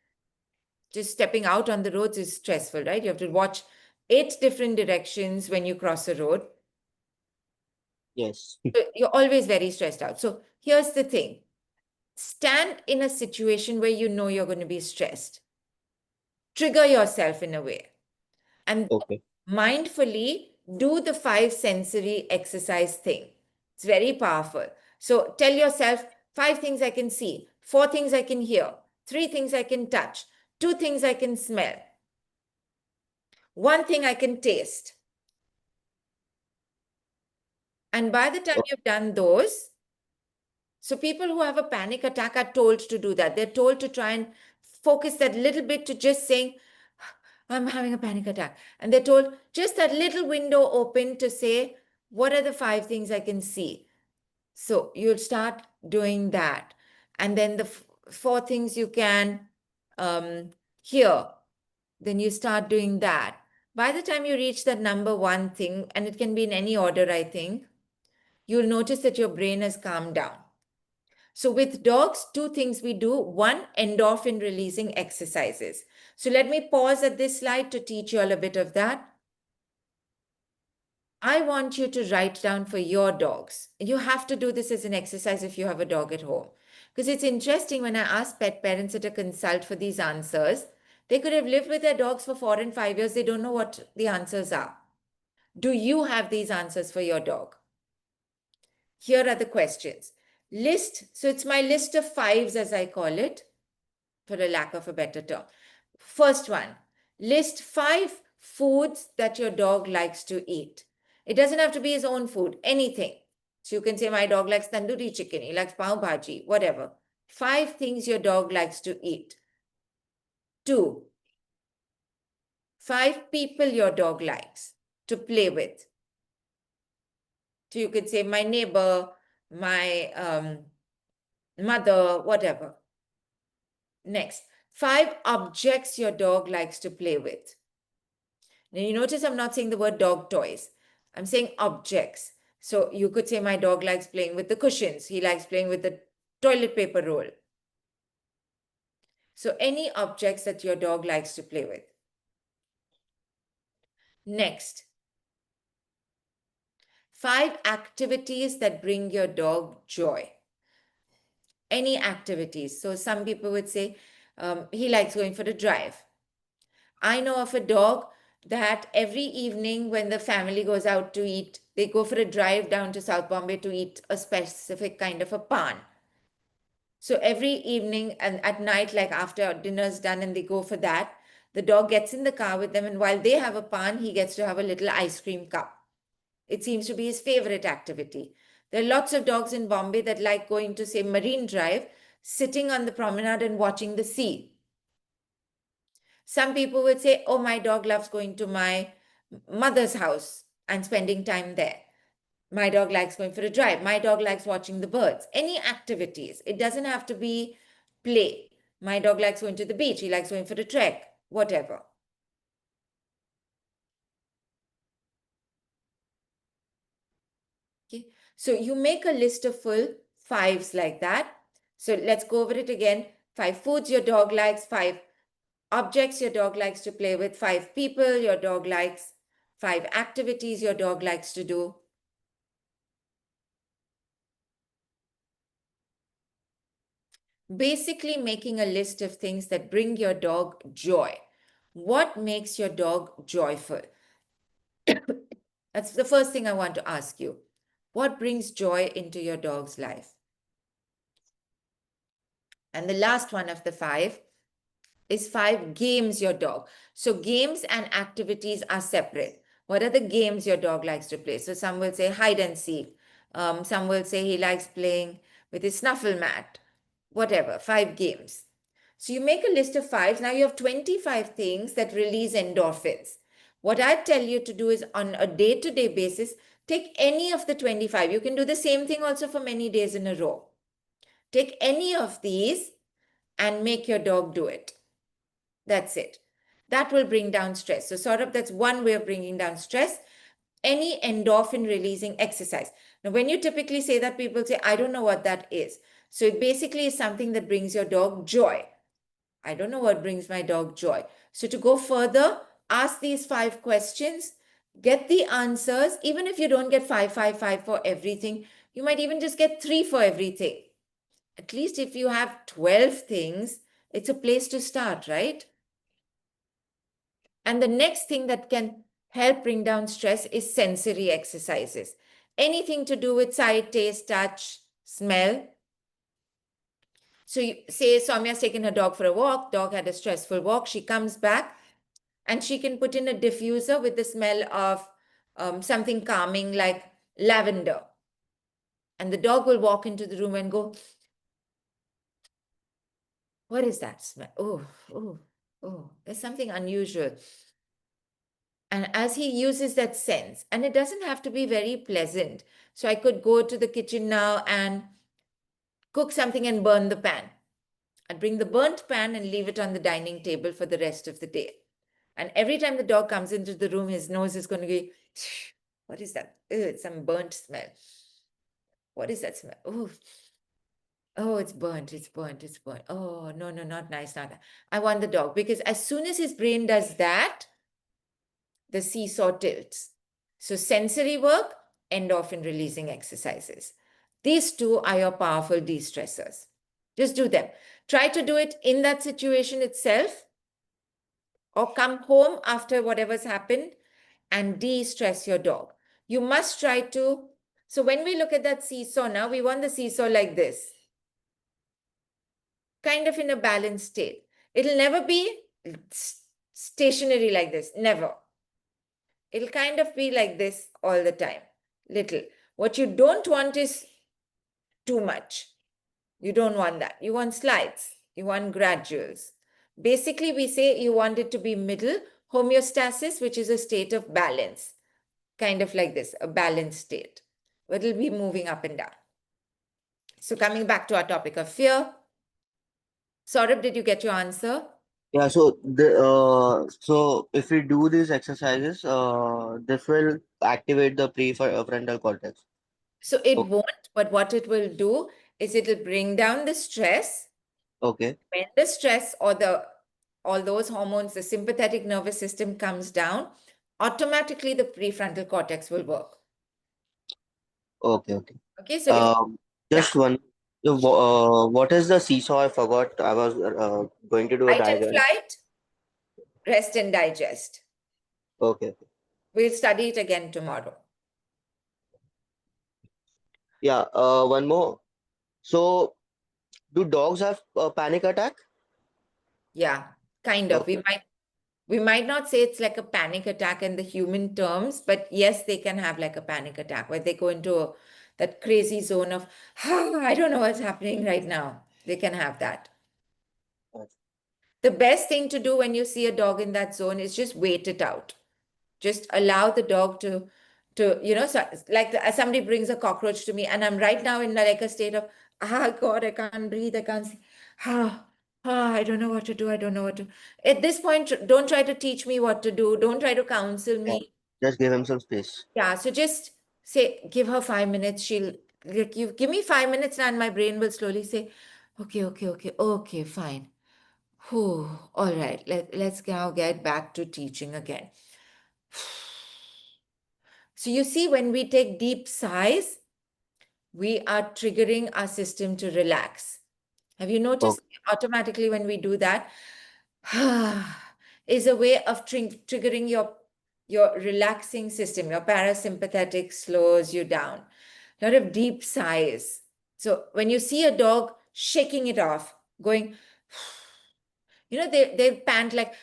just stepping out on the roads is stressful, right? You have to watch 8 different directions when you cross a road. Yes. So you're always very stressed out. So here's the thing. Stand in a situation where you know you're going to be stressed. Trigger yourself in a way. And Okay. mindfully do the 5 sensory exercise thing. It's very powerful. So tell yourself 5 things I can see, 4 things I can hear, 3 things I can touch, 2 things I can smell, 1 thing I can taste. And by the time you've done those, so people who have a panic attack are told to do that. They're told to try and focus that little bit to just saying, I'm having a panic attack. And they're told just that little window open to say, what are the 5 things I can see? So you'll start doing that. And then the 4 things you can hear, then you start doing that. By the time you reach that number 1 thing, and it can be in any order, I think, you'll notice that your brain has calmed down. So with dogs, 2 things we do. 1, endorphin releasing exercises. So let me pause at this slide to teach you all a bit of that. I want you to write down for your dogs. You have to do this as an exercise if you have a dog at home. Because it's interesting when I ask pet parents at a consult for these answers, they could have lived with their dogs for 4 and 5 years. They don't know what the answers are. Do you have these answers for your dog? Here are the questions. So it's my list of 5s as I call it, for a lack of a better term. First one, list 5 foods that your dog likes to eat. It doesn't have to be his own food, anything. So you can say, my dog likes tandoori chicken, he likes pav bhaji, whatever. 5 things your dog likes to eat. 2, 5 people your dog likes to play with. So you could say, my neighbor, my mother, whatever. Next, 5 objects your dog likes to play with. Now you notice I'm not saying the word dog toys. I'm saying objects. So you could say my dog likes playing with the cushions. He likes playing with the toilet paper roll. So any objects that your dog likes to play with. Next, 5 activities that bring your dog joy. Any activities. So some people would say he likes going for a drive. I know of a dog that every evening when the family goes out to eat, they go for a drive down to South Bombay to eat a specific kind of a pan. So every evening and at night, like after dinner's done and they go for that, the dog gets in the car with them, and while they have a pan, he gets to have a little ice cream cup. It seems to be his favorite activity. There are lots of dogs in Bombay that like going to, say, Marine Drive, sitting on the promenade and watching the sea. Some people would say, oh, my dog loves going to my mother's house and spending time there. My dog likes going for a drive. My dog likes watching the birds. Any activities. It doesn't have to be play. My dog likes going to the beach. He likes going for a trek, whatever. Okay. So you make a list of full 5s like that. So let's go over it again. 5 foods your dog likes, 5 objects your dog likes to play with, 5 people your dog likes, 5 activities your dog likes to do. Basically making a list of things that bring your dog joy. What makes your dog joyful? That's the first thing I want to ask you. What brings joy into your dog's life? And the last one of the 5 is 5 games your dog. So games and activities are separate. What are the games your dog likes to play? So some will say hide and seek. Some will say he likes playing with his snuffle mat. Whatever, 5 games. So you make a list of 5. Now you have 25 things that release endorphins. What I tell you to do is on a day-to-day basis, take any of the 25. You can do the same thing also for many days in a row. Take any of these and make your dog do it. That's it. That will bring down stress. So sort of that's one way of bringing down stress. Any endorphin releasing exercise. Now, when you typically say that, people say, I don't know what that is. So it basically is something that brings your dog joy. I don't know what brings my dog joy. So to go further, ask these 5 questions, get the answers. Even if you don't get 5, 5, 5 for everything, you might even just get 3 for everything. At least if you have 12 things, it's a place to start, right? And the next thing that can help bring down stress is sensory exercises. Anything to do with sight, taste, touch, smell. So you say Soumya's taken her dog for a walk, dog had a stressful walk, she comes back and she can put in a diffuser with the smell of something calming like lavender. And the dog will walk into the room and go, what is that smell? Oh, there's something unusual. And as he uses that sense, and it doesn't have to be very pleasant. So I could go to the kitchen now and cook something and burn the pan. I'd bring the burnt pan and leave it on the dining table for the rest of the day. And every time the dog comes into the room, his nose is going to be, what is that? It's some burnt smell. What is that smell? Oh, it's burnt, it's burnt, it's burnt. Oh, no, not nice, not nice. I want the dog, because as soon as his brain does that, the seesaw tilts. So sensory work, endorphin releasing exercises. These 2 are your powerful de-stressors. Just do them. Try to do it in that situation itself, or come home after whatever's happened and de-stress your dog. You must try to, so when we look at that seesaw now, we want the seesaw like this, kind of in a balanced state. It'll never be stationary like this, never. It'll kind of be like this all the time, little. What you don't want is too much. You don't want that. You want slides. You want graduals. Basically, we say you want it to be middle, homeostasis, which is a state of balance, kind of like this, a balanced state. It'll be moving up and down. So coming back to our topic of fear. Saurabh, did you get your answer? Yeah, so if we do these exercises, this will activate the prefrontal cortex. So it Okay. won't, but what it will do is it'll bring down the stress. Okay. When the stress or all those hormones, the sympathetic nervous system comes down, automatically the prefrontal cortex will work. Okay. Okay, so if, Just one. What is the seesaw? I forgot. I was going to do a fight and diagram. flight, rest and digest. Okay. We'll study it again tomorrow. Yeah. One more. So, do dogs have a panic attack? Yeah, kind of. Okay. We might not say it's like a panic attack in the human terms, but yes, they can have like a panic attack where they go into that crazy zone of, I don't know what's happening right now. They can have that. The best thing to do when you see a dog in that zone is just wait it out. Just allow the dog to so, like somebody brings a cockroach to me and I'm right now in like a state of, God, I can't breathe, I can't see. I don't know what to do. I don't know what to. At this point, don't try to teach me what to do. Don't try to counsel Yeah. me. Just give him some space. Yeah, so just say, give her 5 minutes. She'll, like, you give me 5 minutes and my brain will slowly say, okay, fine. Whew, all right, let's now get back to teaching again. So you see, when we take deep sighs, we are triggering our system to relax. Have you noticed automatically when we do that, is a way of triggering your relaxing system. Your parasympathetic slows you down. A lot of deep sighs. So when you see a dog shaking it off, going, they pant like,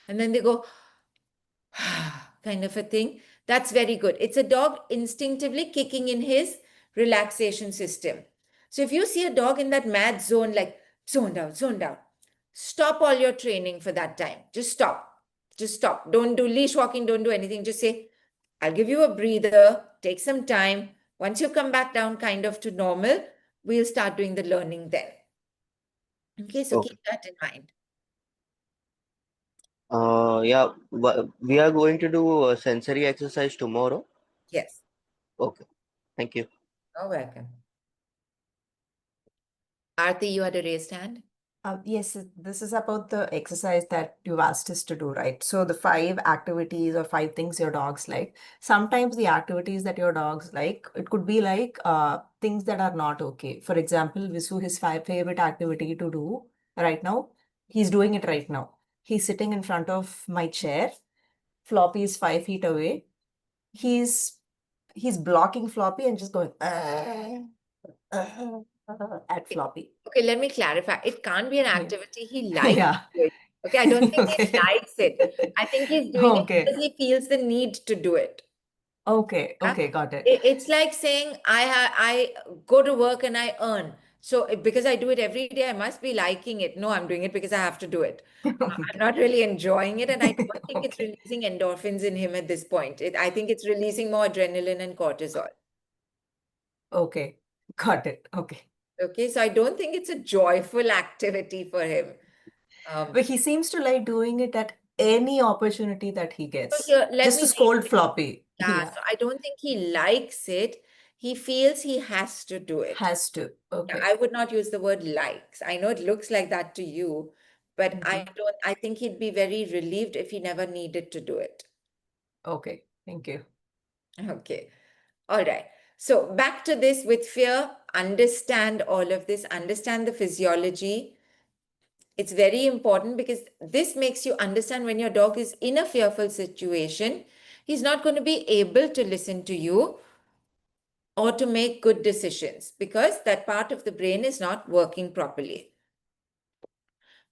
and then they go, kind of a thing. That's very good. It's a dog instinctively kicking in his relaxation system. So if you see a dog in that mad zone, like zone down, stop all your training for that time. Just stop. Just stop. Don't do leash walking. Don't do anything. Just say, I'll give you a breather. Take some time. Once you come back down kind of to normal, we'll start doing the learning then. Okay, so Okay. keep that in mind. Yeah, we are going to do a sensory exercise tomorrow. Yes. Okay, thank you. You're welcome. Aarti, you had a raised hand? Yes, this is about the exercise that you've asked us to do, right? So the 5 activities or 5 things your dogs like. Sometimes the activities that your dogs like, it could be like things that are not okay. For example, Visu, his favorite activity to do right now, he's doing it right now. He's sitting in front of my chair. Floppy is 5 feet away. He's blocking Floppy and just going at Floppy. Okay, let me clarify. It can't be an Yeah. activity he likes Yeah. doing. Okay, I don't think he Okay. likes it. I think he's doing it Okay. because he feels the need to do it. Okay. Yeah? Okay. Got it. It's like saying I go to work and I earn. So because I do it every day, I must be liking it. No, I'm doing it because I have to do it. I'm not really enjoying it, and I don't think it's Okay. releasing endorphins in him at this point. I think it's releasing more adrenaline and cortisol. Okay. Got it. Okay. Okay, so I don't think it's a joyful activity for him. But he seems to like doing it at any opportunity that he So gets. here, let Just me to scold Floppy. yeah, Yeah. so I don't think he likes it. He feels he has to do it. Has to. Yeah, Okay. I would not use the word likes. I know it looks like that to you, but Mhm. I think he'd be very relieved if he never needed to do it. Okay. Thank you. Okay. All right. So back to this with fear, understand all of this, understand the physiology. It's very important because this makes you understand when your dog is in a fearful situation, he's not going to be able to listen to you or to make good decisions because that part of the brain is not working properly.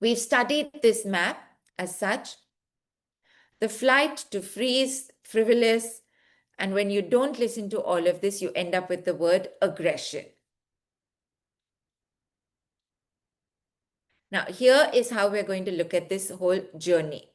We've studied this map as such. The flight to freeze, frivolous, and when you don't listen to all of this, you end up with the word aggression. Now, here is how we're going to look at this whole journey.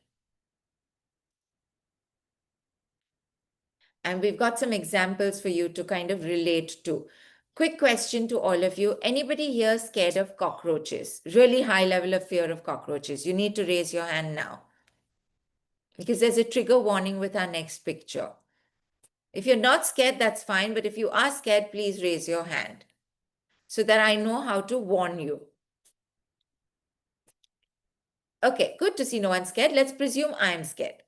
And we've got some examples for you to kind of relate to. Quick question to all of you. Anybody here scared of cockroaches? Really high level of fear of cockroaches? You need to raise your hand now because there's a trigger warning with our next picture. If you're not scared, that's fine. But if you are scared, please raise your hand so that I know how to warn you. Okay, good to see no one's scared. Let's presume I'm scared.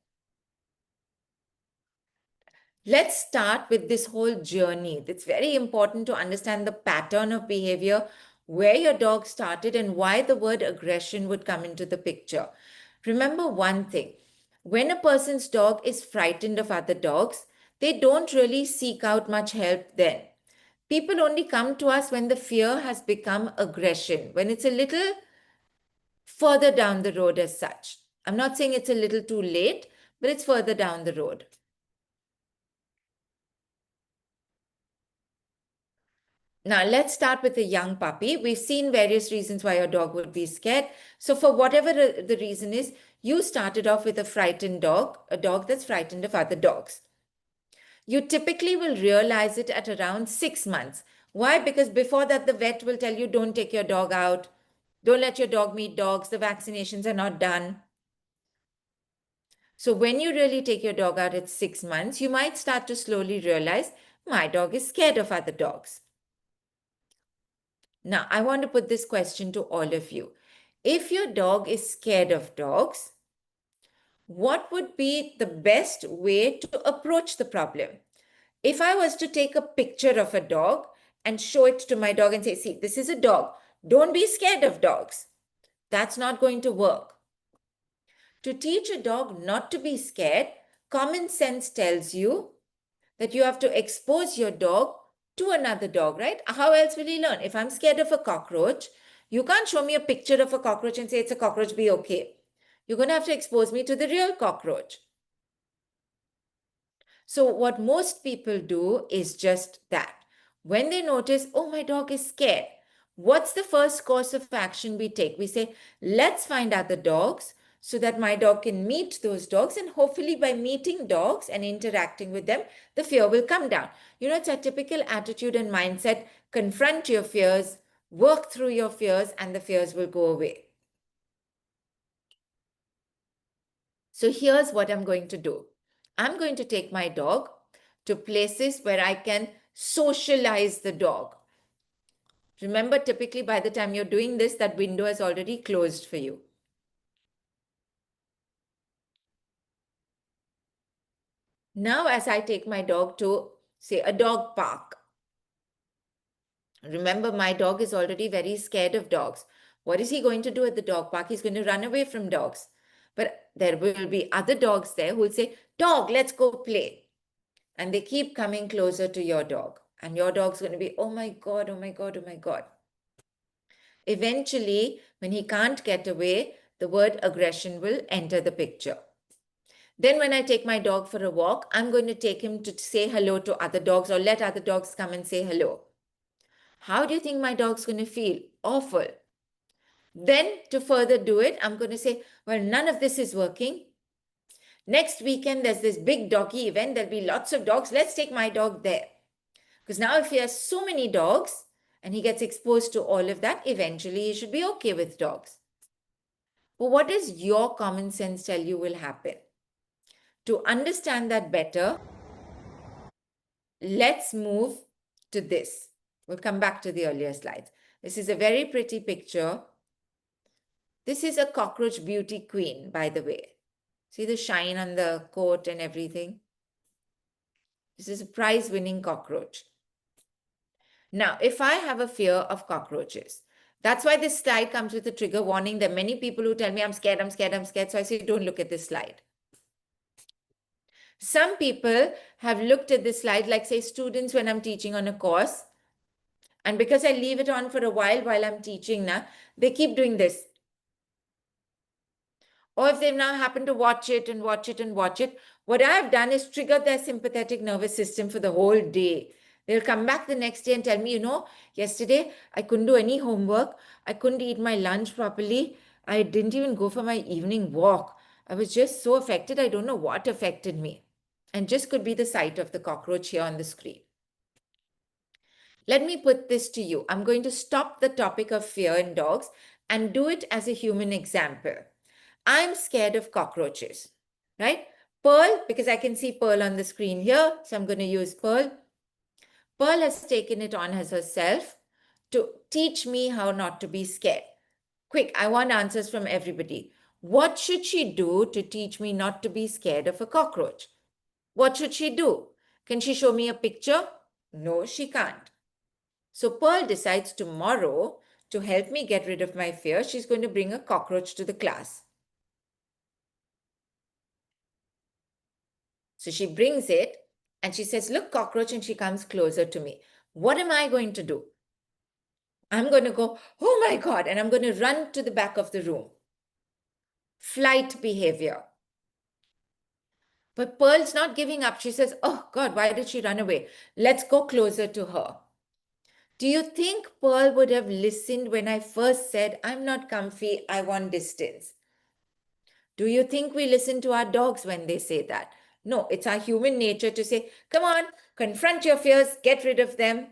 Let's start with this whole journey. It's very important to understand the pattern of behavior, where your dog started, and why the word aggression would come into the picture. Remember one thing. When a person's dog is frightened of other dogs, they don't really seek out much help then. People only come to us when the fear has become aggression, when it's a little further down the road as such. I'm not saying it's a little too late, but it's further down the road. Now, let's start with a young puppy. We've seen various reasons why your dog would be scared. So for whatever the reason is, you started off with a frightened dog, a dog that's frightened of other dogs. You typically will realize it at around 6 months. Why? Because before that, the vet will tell you, don't take your dog out. Don't let your dog meet dogs. The vaccinations are not done. So when you really take your dog out at 6 months, you might start to slowly realize, my dog is scared of other dogs. Now, I want to put this question to all of you. If your dog is scared of dogs, what would be the best way to approach the problem? If I was to take a picture of a dog and show it to my dog and say, see, this is a dog. Don't be scared of dogs. That's not going to work. To teach a dog not to be scared, common sense tells you that you have to expose your dog to another dog, right? How else will he learn? If I'm scared of a cockroach, You can't show me a picture of a cockroach and say it's a cockroach, be okay. You're going to have to expose me to the real cockroach. So what most people do is just that. When they notice, oh, my dog is scared, what's the first course of action we take? We say, let's find other dogs so that my dog can meet those dogs. And hopefully by meeting dogs and interacting with them, the fear will come down. You know, it's a typical attitude and mindset. Confront your fears, work through your fears, and the fears will go away. So here's what I'm going to do. I'm going to take my dog to places where I can socialize the dog. Remember, typically by the time you're doing this, that window is already closed for you. Now, as I take my dog to, say, a dog park. Remember, my dog is already very scared of dogs. What is he going to do at the dog park? He's going to run away from dogs. But there will be other dogs there who will say, dog, let's go play. And they keep coming closer to your dog. And your dog's going to be, oh my God, oh my God, oh my God. Eventually, when he can't get away, the word aggression will enter the picture. Then when I take my dog for a walk, I'm going to take him to say hello to other dogs or let other dogs come and say hello. How do you think my dog's going to feel? Awful. Then to further do it, I'm going to say, well, none of this is working. Next weekend, there's this big doggy event. There'll be lots of dogs. Let's take my dog there. Because now if he has so many dogs and he gets exposed to all of that, eventually he should be okay with dogs. But what does your common sense tell you will happen? To understand that better, let's move to this. We'll come back to the earlier slides. This is a very pretty picture. This is a cockroach beauty queen, by the way. See the shine on the coat and everything? This is a prize-winning cockroach. Now, if I have a fear of cockroaches, that's why this slide comes with a trigger warning. There are many people who tell me, I'm scared, I'm scared, I'm scared. So I say, don't look at this slide. Some people have looked at this slide, like say students when I'm teaching on a course. And because I leave it on for a while I'm teaching now, they keep doing this. Or if they've now happened to watch it and watch it and watch it, what I've done is trigger their sympathetic nervous system for the whole day. They'll come back the next day and tell me, you know, yesterday I couldn't do any homework. I couldn't eat my lunch properly. I didn't even go for my evening walk. I was just so affected. I don't know what affected me. And just could be the sight of the cockroach here on the screen. Let me put this to you. I'm going to stop the topic of fear in dogs and do it as a human example. I'm scared of cockroaches, right? Pearl, because I can see Pearl on the screen here, so I'm going to use Pearl. Pearl has taken it on as herself to teach me how not to be scared. Quick, I want answers from everybody. What should she do to teach me not to be scared of a cockroach? What should she do? Can she show me a picture? No, she can't. So Pearl decides tomorrow to help me get rid of my fear, she's going to bring a cockroach to the class. So she brings it and she says, look, cockroach, and she comes closer to me. What am I going to do? I'm going to go, oh my God, and I'm going to run to the back of the room. Flight behavior. But Pearl's not giving up. She says, oh God, why did she run away? Let's go closer to her. Do you think Pearl would have listened when I first said, I'm not comfy, I want distance? Do you think we listen to our dogs when they say that? No, it's our human nature to say, come on, confront your fears, get rid of them,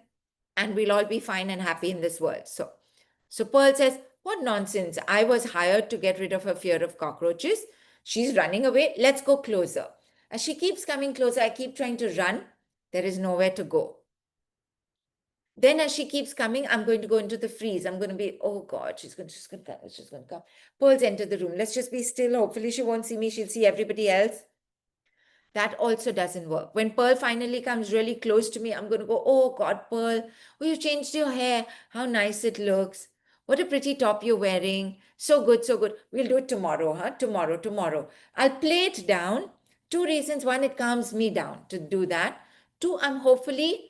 and we'll all be fine and happy in this world. So Pearl says, what nonsense. I was hired to get rid of her fear of cockroaches. She's running away. Let's go closer. As she keeps coming closer, I keep trying to run. There is nowhere to go. Then as she keeps coming, I'm going to go into the freeze. I'm going to be, oh God, she's going to come. Pearl's enter the room. Let's just be still. Hopefully she won't see me. She'll see everybody else. That also doesn't work. When Pearl finally comes really close to me, I'm going to go, oh God, Pearl, oh, you changed your hair. How nice it looks. What a pretty top you're wearing. So good, so good. We'll do it tomorrow, huh? Tomorrow. I'll play it down. Two reasons. One, it calms me down to do that. Two, I'm hopefully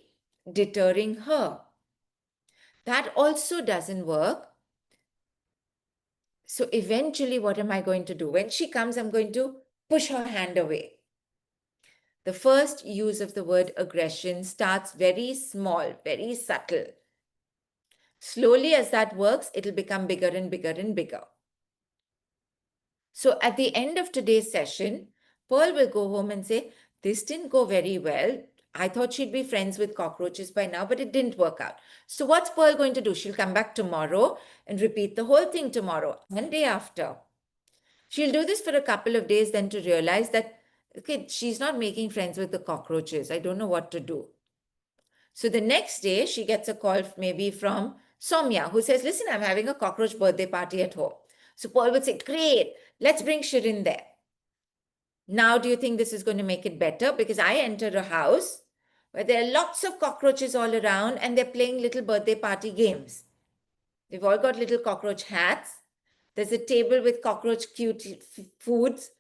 deterring her. That also doesn't work So eventually, what am I going to do? When she comes, I'm going to push her hand away. The first use of the word aggression starts very small, very subtle. Slowly, as that works, it'll become bigger and bigger and bigger. So at the end of today's session, Pearl will go home and say, this didn't go very well. I thought she'd be friends with cockroaches by now, but it didn't work out. So what's Pearl going to do? She'll come back tomorrow and repeat the whole thing tomorrow and day after. She'll do this for a couple of days, then to realize that, okay, she's not making friends with the cockroaches. I don't know what to do. So the next day, she gets a call maybe from Soumya, who says, listen, I'm having a cockroach birthday party at home. So Paul would say, great, let's bring Shirin there. Now, do you think this is going to make it better? Because I enter a house where there are lots of cockroaches all around and they're playing little birthday party games. They've all got little cockroach hats. There's a table with cockroach cute foods,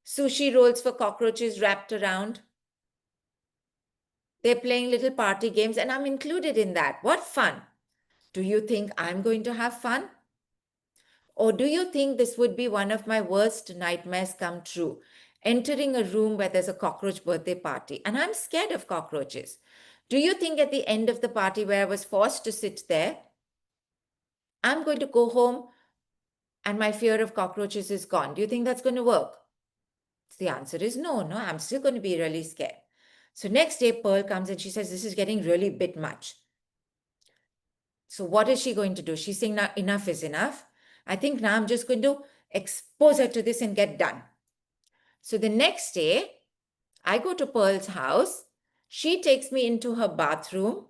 sushi rolls for cockroaches wrapped around. They're playing little party games and I'm included in that. What fun! Do you think I'm going to have fun? Or do you think this would be one of my worst nightmares come true? Entering a room where there's a cockroach birthday party and I'm scared of cockroaches. Do you think at the end of the party where I was forced to sit there, I'm going to go home and my fear of cockroaches is gone? Do you think that's going to work? The answer is no, I'm still going to be really scared. So next day, Pearl comes and she says, this is getting really a bit much. So what is she going to do? She's saying, now enough is enough. I think now I'm just going to expose her to this and get done. So the next day, I go to Pearl's house. She takes me into her bathroom.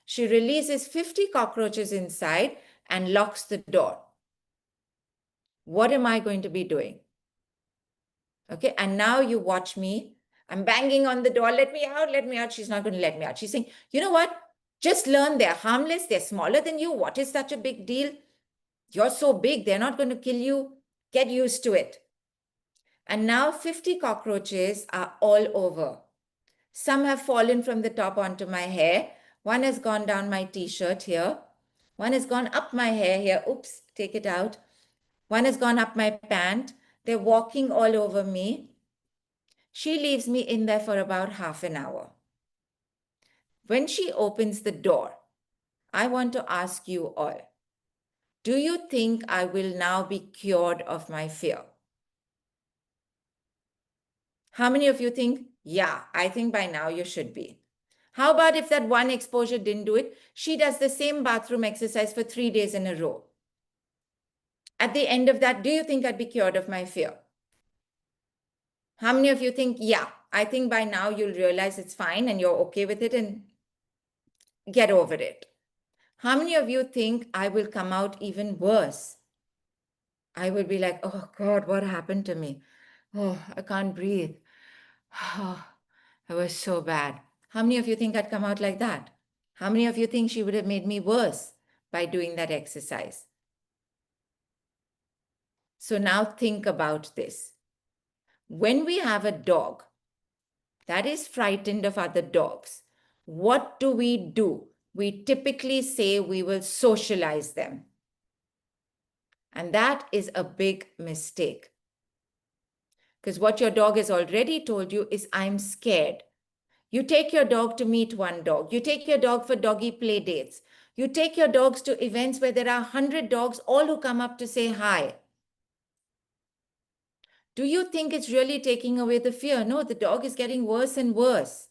She releases 50 cockroaches inside and locks the door. What am I going to be doing? Okay, and now you watch me. I'm banging on the door. Let me out, let me out. She's not going to let me out. She's saying, you know what? Just learn they're harmless. They're smaller than you. What is such a big deal? You're so big. They're not going to kill you. Get used to it. And now 50 cockroaches are all over. Some have fallen from the top onto my hair. One has gone down my t-shirt here. One has gone up my hair here. Oops, take it out. One has gone up my pant. They're walking all over me. She leaves me in there for about half an hour. When she opens the door, I want to ask you all, do you think I will now be cured of my fear? How many of you think, yeah, I think by now you should be? How about if that one exposure didn't do it? She does the same bathroom exercise for 3 days in a row. At the end of that, do you think I'd be cured of my fear? How many of you think, yeah, I think by now you'll realize it's fine and you're okay with it and get over it? How many of you think I will come out even worse? I will be like, oh God, what happened to me? Oh, I can't breathe. Oh, it was so bad. How many of you think I'd come out like that? How many of you think she would have made me worse by doing that exercise? So now think about this. When we have a dog that is frightened of other dogs, what do? We typically say we will socialize them. And that is a big mistake. Because what your dog has already told you is, I'm scared. You take your dog to meet one dog. You take your dog for doggy play dates. You take your dogs to events where there are 100 dogs, all who come up to say hi. Do you think it's really taking away the fear? No, the dog is getting worse and worse.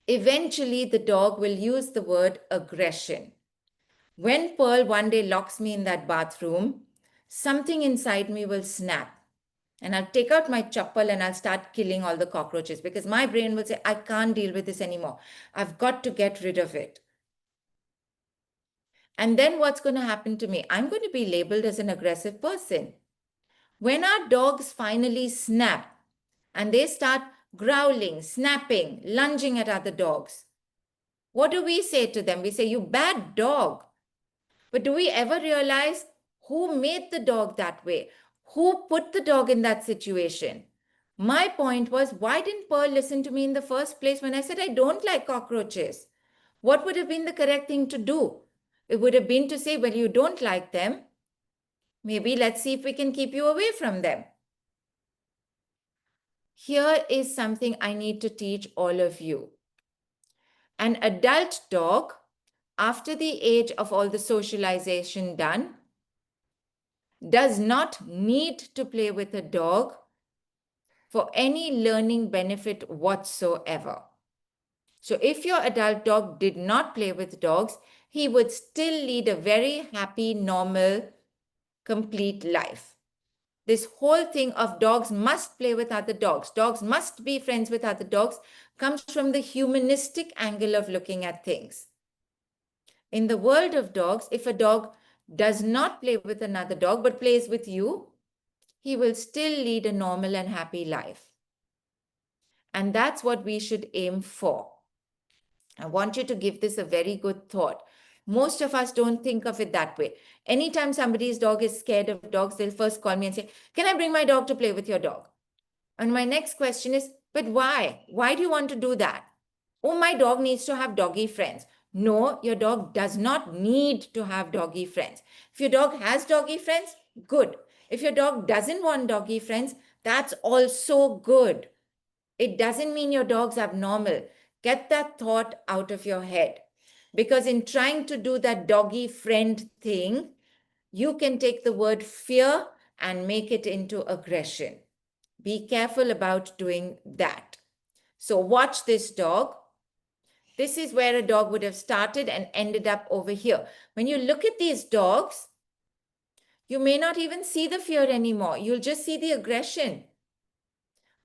Eventually, the dog will use the word aggression. When Pearl one day locks me in that bathroom, something inside me will snap. And I'll take out my chappal and I'll start killing all the cockroaches because my brain will say, I can't deal with this anymore. I've got to get rid of it. And then what's going to happen to me? I'm going to be labeled as an aggressive person. When our dogs finally snap and they start growling, snapping, lunging at other dogs, what do we say to them? We say, you bad dog. But do we ever realize who made the dog that way? Who put the dog in that situation? My point was, why didn't Pearl listen to me in the first place when I said I don't like cockroaches? What would have been the correct thing to do? It would have been to say, well, you don't like them. Maybe let's see if we can keep you away from them. Here is something I need to teach all of you. An adult dog, after the age of all the socialization done, does not need to play with a dog for any learning benefit whatsoever. So if your adult dog did not play with dogs, he would still lead a very happy, normal, complete life. This whole thing of dogs must play with other dogs must be friends with other dogs, comes from the humanistic angle of looking at things. In the world of dogs, if a dog does not play with another dog but plays with you, he will still lead a normal and happy life. And that's what we should aim for. I want you to give this a very good thought. Most of us don't think of it that way. Anytime somebody's dog is scared of dogs, they'll first call me and say, "Can I bring my dog to play with your dog?" And my next question is, "But why? Why do you want to do that?" "Oh, my dog needs to have doggy friends." No, your dog does not need to have doggy friends. If your dog has doggy friends, good. If your dog doesn't want doggy friends, that's also good. It doesn't mean your dog's abnormal. Get that thought out of your head. Because in trying to do that doggy friend thing, you can take the word fear and make it into aggression. Be careful about doing that. So watch this dog. This is where a dog would have started and ended up over here. When you look at these dogs, you may not even see the fear anymore. You'll just see the aggression.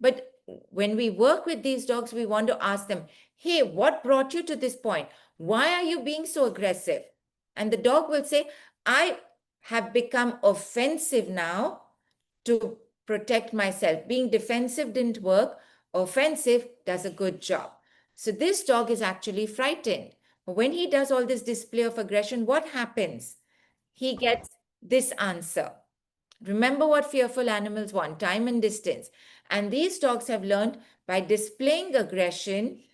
But when we work with these dogs, we want to ask them, "Hey, what brought you to this point? Why are you being so aggressive?" And the dog will say, "I have become offensive now to protect myself. Being defensive didn't work. Offensive does a good job." So this dog is actually frightened. When he does all this display of aggression, what happens? He gets this answer. Remember what fearful animals want: time and distance. And these dogs have learned by displaying aggression,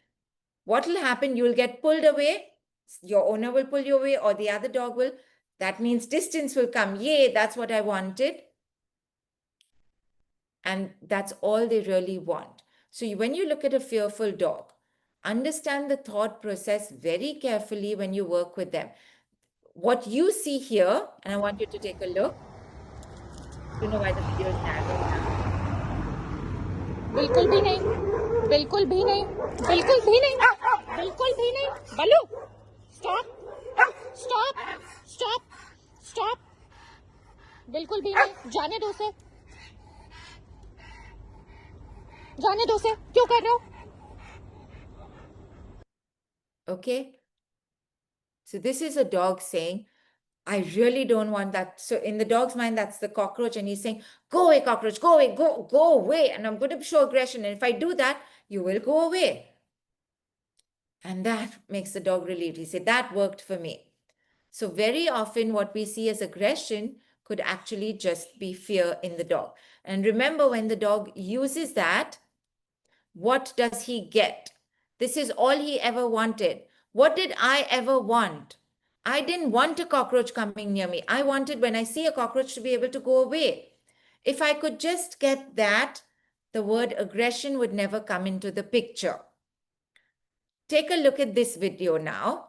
what will happen? You will get pulled away. Your owner will pull you away, or the other dog will. That means distance will come. Yay, that's what I wanted. And that's all they really want. So when you look at a fearful dog, understand the thought process very carefully when you work with them. What you see here, and I want you to take a look. You know why the video is narrowed now. बिल्कुल भी नहीं, बिल्कुल भी नहीं, बिल्कुल भी नहीं, बिल्कुल भी नहीं। बल्लू, स्टॉप, स्टॉप, स्टॉप, स्टॉप, बिल्कुल भी नहीं। जाने दो उसे, जाने दो उसे। क्यों कर रहे हो? Okay. So this is a dog saying, "I really don't want that." So in the dog's mind, that's the cockroach. And he's saying, "Go away, cockroach, go away, go away. And I'm going to show aggression. And if I do that, you will go away." And that makes the dog relieved. He said, "That worked for me." So very often what we see as aggression could actually just be fear in the dog. And remember, when the dog uses that, what does he get? This is all he ever wanted. What did I ever want? I didn't want a cockroach coming near me. I wanted, when I see a cockroach, to be able to go away. If I could just get that, the word aggression would never come into the picture. Take a look at this video now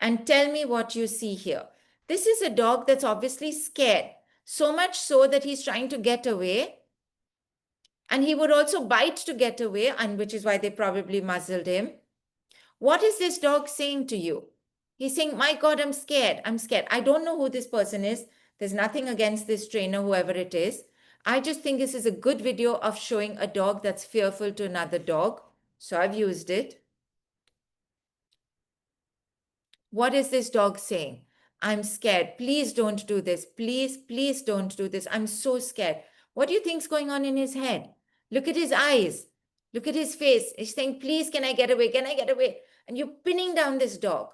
and tell me what you see here. This is a dog that's obviously scared, so much so that he's trying to get away. And he would also bite to get away, and which is why they probably muzzled him. What is this dog saying to you? He's saying, "My God, I'm scared. I'm scared." I don't know who this person is. There's nothing against this trainer, whoever it is. I just think this is a good video of showing a dog that's fearful to another dog. So I've used it. What is this dog saying? "I'm scared. Please don't do this. Please, please don't do this. I'm so scared." What do you think's going on in his head? Look at his eyes. Look at his face. He's saying, "Please, can I get away? Can I get away?" And you're pinning down this dog.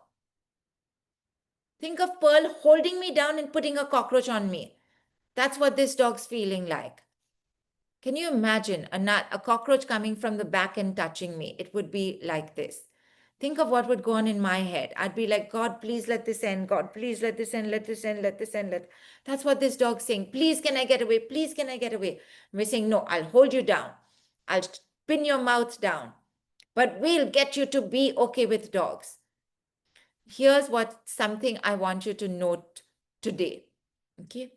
Think of Pearl holding me down and putting a cockroach on me. That's what this dog's feeling like. Can you imagine a cockroach coming from the back and touching me? It would be like this. Think of what would go on in my head. I'd be like, God, please let this end. God, please let this end, let this end, let this end. That's what this dog's saying. Please, can I get away? Please, can I get away? And we're saying, no, I'll hold you down. I'll pin your mouth down. But we'll get you to be okay with dogs. Here's something I want you to note today. Okay.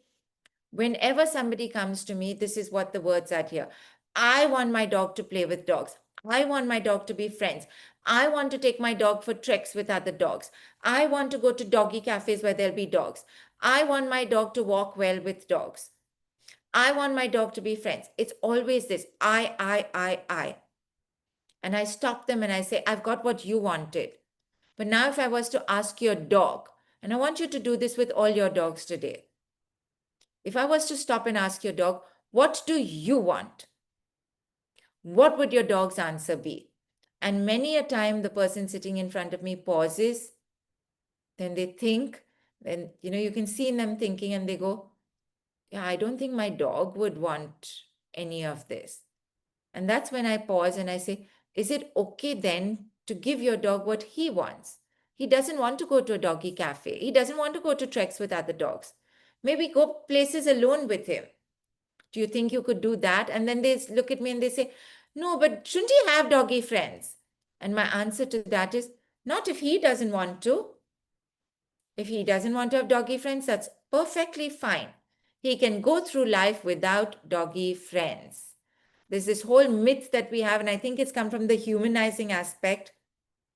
Whenever somebody comes to me, this is what the words are here. I want my dog to play with dogs. I want my dog to be friends. I want to take my dog for treks with other dogs. I want to go to doggy cafes where there'll be dogs. I want my dog to walk well with dogs. I want my dog to be friends. It's always this, I. And I stop them and I say, I've got what you wanted. But now if I was to ask your dog, and I want you to do this with all your dogs today. If I was to stop and ask your dog, what do you want? What would your dog's answer be? And many a time the person sitting in front of me pauses, then they think, then you can see in them thinking and they go, yeah, I don't think my dog would want any of this. And that's when I pause and I say, is it okay then to give your dog what he wants? He doesn't want to go to a doggy cafe. He doesn't want to go to treks with other dogs. Maybe go places alone with him. Do you think you could do that? And then they look at me and they say, no, but shouldn't he have doggy friends? And my answer to that is, not if he doesn't want to. If he doesn't want to have doggy friends, that's perfectly fine. He can go through life without doggy friends. There's this whole myth that we have, and I think it's come from the humanizing aspect,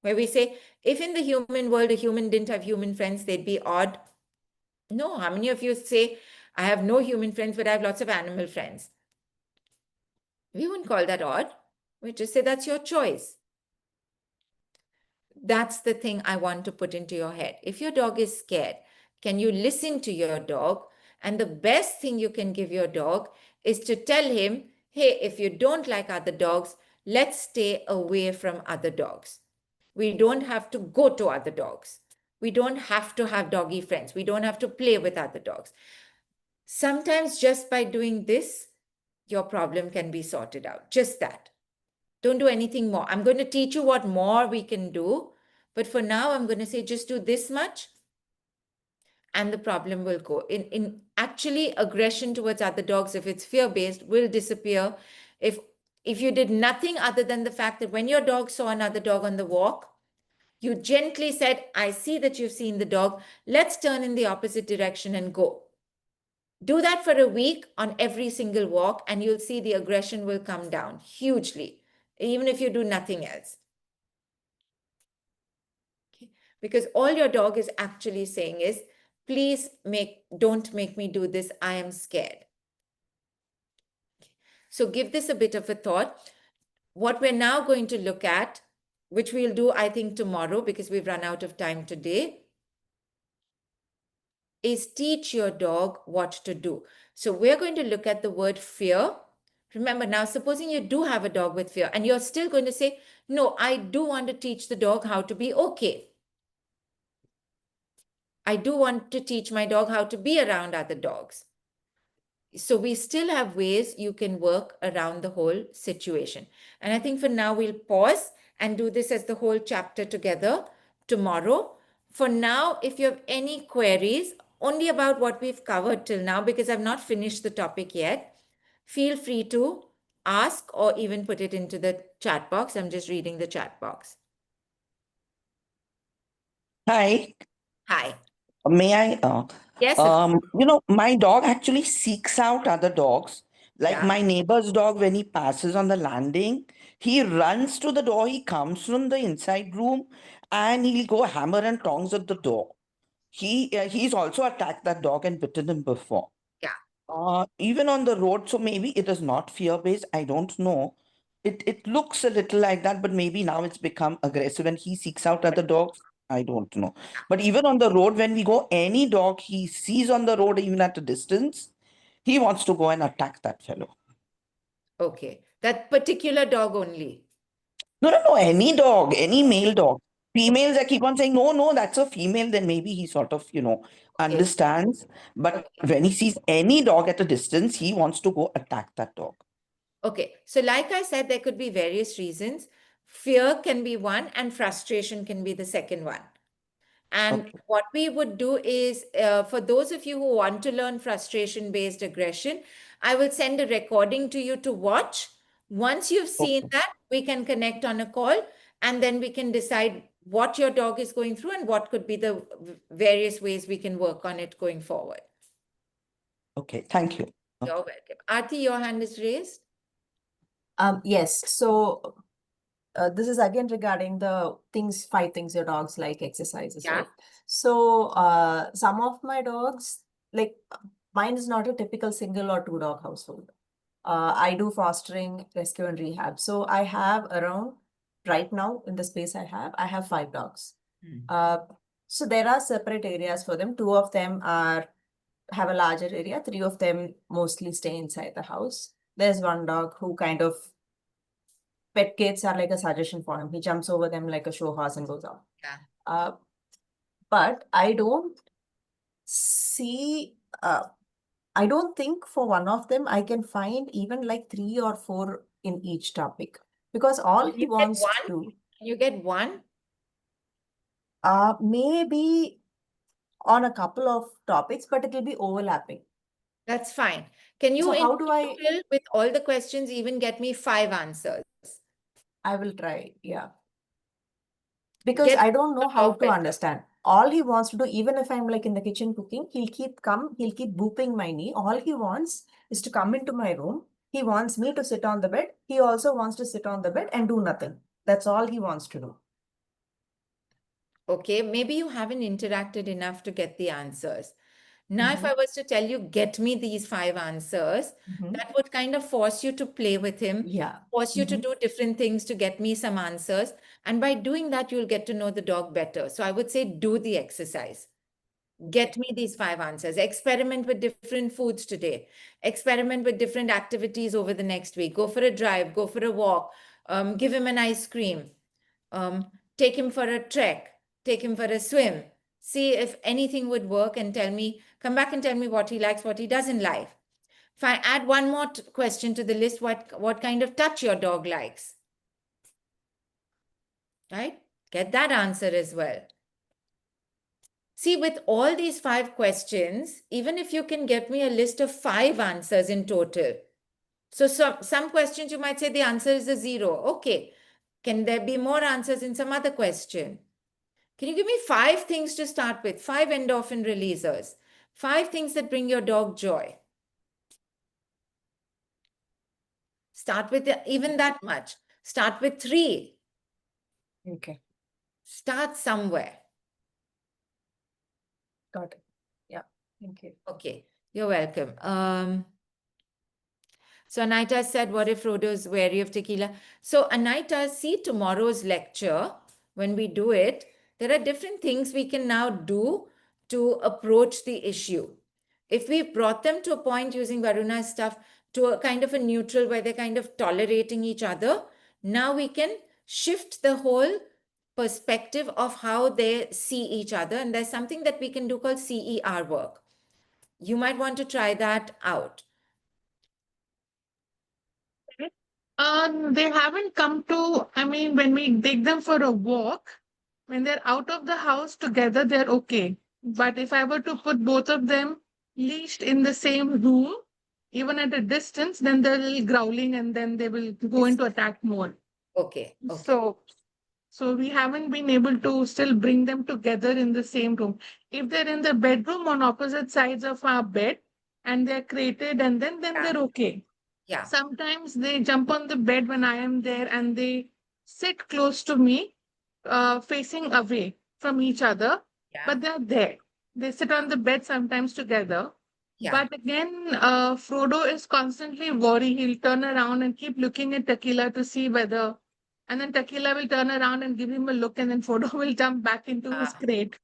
where we say, if in the human world a human didn't have human friends, they'd be odd. No, how many of you say, I have no human friends, but I have lots of animal friends? We wouldn't call that odd. We just say that's your choice. That's the thing I want to put into your head. If your dog is scared, can you listen to your dog? And the best thing you can give your dog is to tell him, hey, if you don't like other dogs, let's stay away from other dogs. We don't have to go to other dogs. We don't have to have doggy friends. We don't have to play with other dogs. Sometimes just by doing this, your problem can be sorted out. Just that. Don't do anything more. I'm going to teach you what more we can do. But for now, I'm going to say just do this much and the problem will go. In actually, aggression towards other dogs, if it's fear-based, will disappear. If you did nothing other than the fact that when your dog saw another dog on the walk, you gently said, I see that you've seen the dog. Let's turn in the opposite direction and go. Do that for a week on every single walk, and you'll see the aggression will come down hugely, even if you do nothing else. Okay? Because all your dog is actually saying is, please don't make me do this. I am scared. Okay. So give this a bit of a thought. What we're now going to look at, which we'll do, I think, tomorrow because we've run out of time today, is teach your dog what to do. So we're going to look at the word fear. Remember now, supposing you do have a dog with fear and you're still going to say, no, I do want to teach the dog how to be okay. I do want to teach my dog how to be around other dogs. So we still have ways you can work around the whole situation. And I think for now we'll pause and do this as the whole chapter together tomorrow. For now, if you have any queries only about what we've covered till now, because I've not finished the topic yet, feel free to ask or even put it into the chat box. I'm just reading the chat box. Hi, Hi. may I? Yes. Of My dog actually seeks out other dogs. Like Yeah. my neighbor's dog, when he passes on the landing, he runs to the door. He comes from the inside room and he'll go hammer and tongs at the door. He's also attacked that dog and bitten him before. Yeah. Even on the road, so maybe it is not fear-based. I don't know. It looks a little like that, but maybe now it's become aggressive and he seeks out other dogs. I don't know. But even on the road, when we go, any dog he sees on the road, even at a distance, he wants to go and attack that fellow. Okay. That particular dog only. No, any dog, any male dog. Females, I keep on saying, no, that's a female, then maybe he sort of, understands. But when he sees any dog at a distance, he wants to go attack that dog. Okay. So like I said, there could be various reasons. fear can be one, and frustration can be the second one. And Okay. what we would do is, for those of you who want to learn frustration-based aggression, I will send a recording to you to watch. Once you've seen Okay. that, we can connect on a call, and then we can decide what your dog is going through and what could be the various ways we can work on it going forward. Okay. Thank you. You're welcome. Aarti, your hand is raised. Yes. So this is again regarding the 5 things your dogs like exercises, Yeah. right? So some of my dogs, like mine is not a typical single or 2 dog household. I do fostering, rescue, and rehab. So I have around, right now in the space I have 5 dogs. So there are separate areas for them. 2 of them have a larger area. 3 of them mostly stay inside the house. There's one dog who kind of, pet gates are like a suggestion for him. He jumps over them like a show horse and goes out. Yeah. But I don't see, I don't think for one of them I can find even like 3 or 4 in each topic, because all he You get wants to one? do, You get one? maybe on a couple of topics, but it will be overlapping. That's fine. Can you, So in how do I total, with all the questions, even get me 5 answers? will try, yeah. Because Get I don't know the how dog to better. understand. All he wants to do, even if I'm like in the kitchen cooking, he'll keep booping my knee. All he wants is to come into my room. He wants me to sit on the bed. He also wants to sit on the bed and do nothing. That's all he wants to do. Okay, maybe you haven't interacted enough to get the answers. Now, if I was to tell you, get me these 5 answers, that would kind of force you to play with him, Yeah. force you to do different things to get me some answers. And by doing that, you'll get to know the dog better. So I would say do the exercise. Get me these 5 answers. Experiment with different foods today. Experiment with different activities over the next week. Go for a drive, go for a walk, give him an ice cream, take him for a trek, take him for a swim. See if anything would work and come back and tell me what he likes, what he doesn't like. If I add one more question to the list, what kind of touch your dog likes? Right? Get that answer as well. See, with all these 5 questions, even if you can get me a list of 5 answers in total. So some questions you might say the answer is a 0. Okay. Can there be more answers in some other question? Can you give me 5 things to start with? 5 endorphin releasers. 5 things that bring your dog joy. Start with even that much. Start with 3. Okay. Start somewhere. Got it. Yeah. Thank you. Okay. You're welcome. So Anaita said, what if Frodo is wary of tequila? So Anaita, see tomorrow's lecture, when we do it, there are different things we can now do to approach the issue. If we've brought them to a point using Varuna's stuff to a kind of a neutral where they're kind of tolerating each other, now we can shift the whole perspective of how they see each other. And there's something that we can do called CER work. You might want to try that out. They haven't come to, I mean, when we take them for a walk, when they're out of the house together, they're okay. But if I were to put both of them leashed in the same room, even at a distance, then they'll growling and then they will go into attack mode. Okay. So we haven't been able to still bring them together in the same room. If they're in the bedroom on opposite sides of our bed and they're crated and then they're okay. Yeah. Sometimes they jump on the bed when I am there and they sit close to me, facing away from each other, but they're there. They sit on the bed sometimes together. Yeah. But again, Frodo is constantly worried. He'll turn around and keep looking at Tequila to see whether, and then Tequila will turn around and give him a look, and then Frodo will jump back into his crate.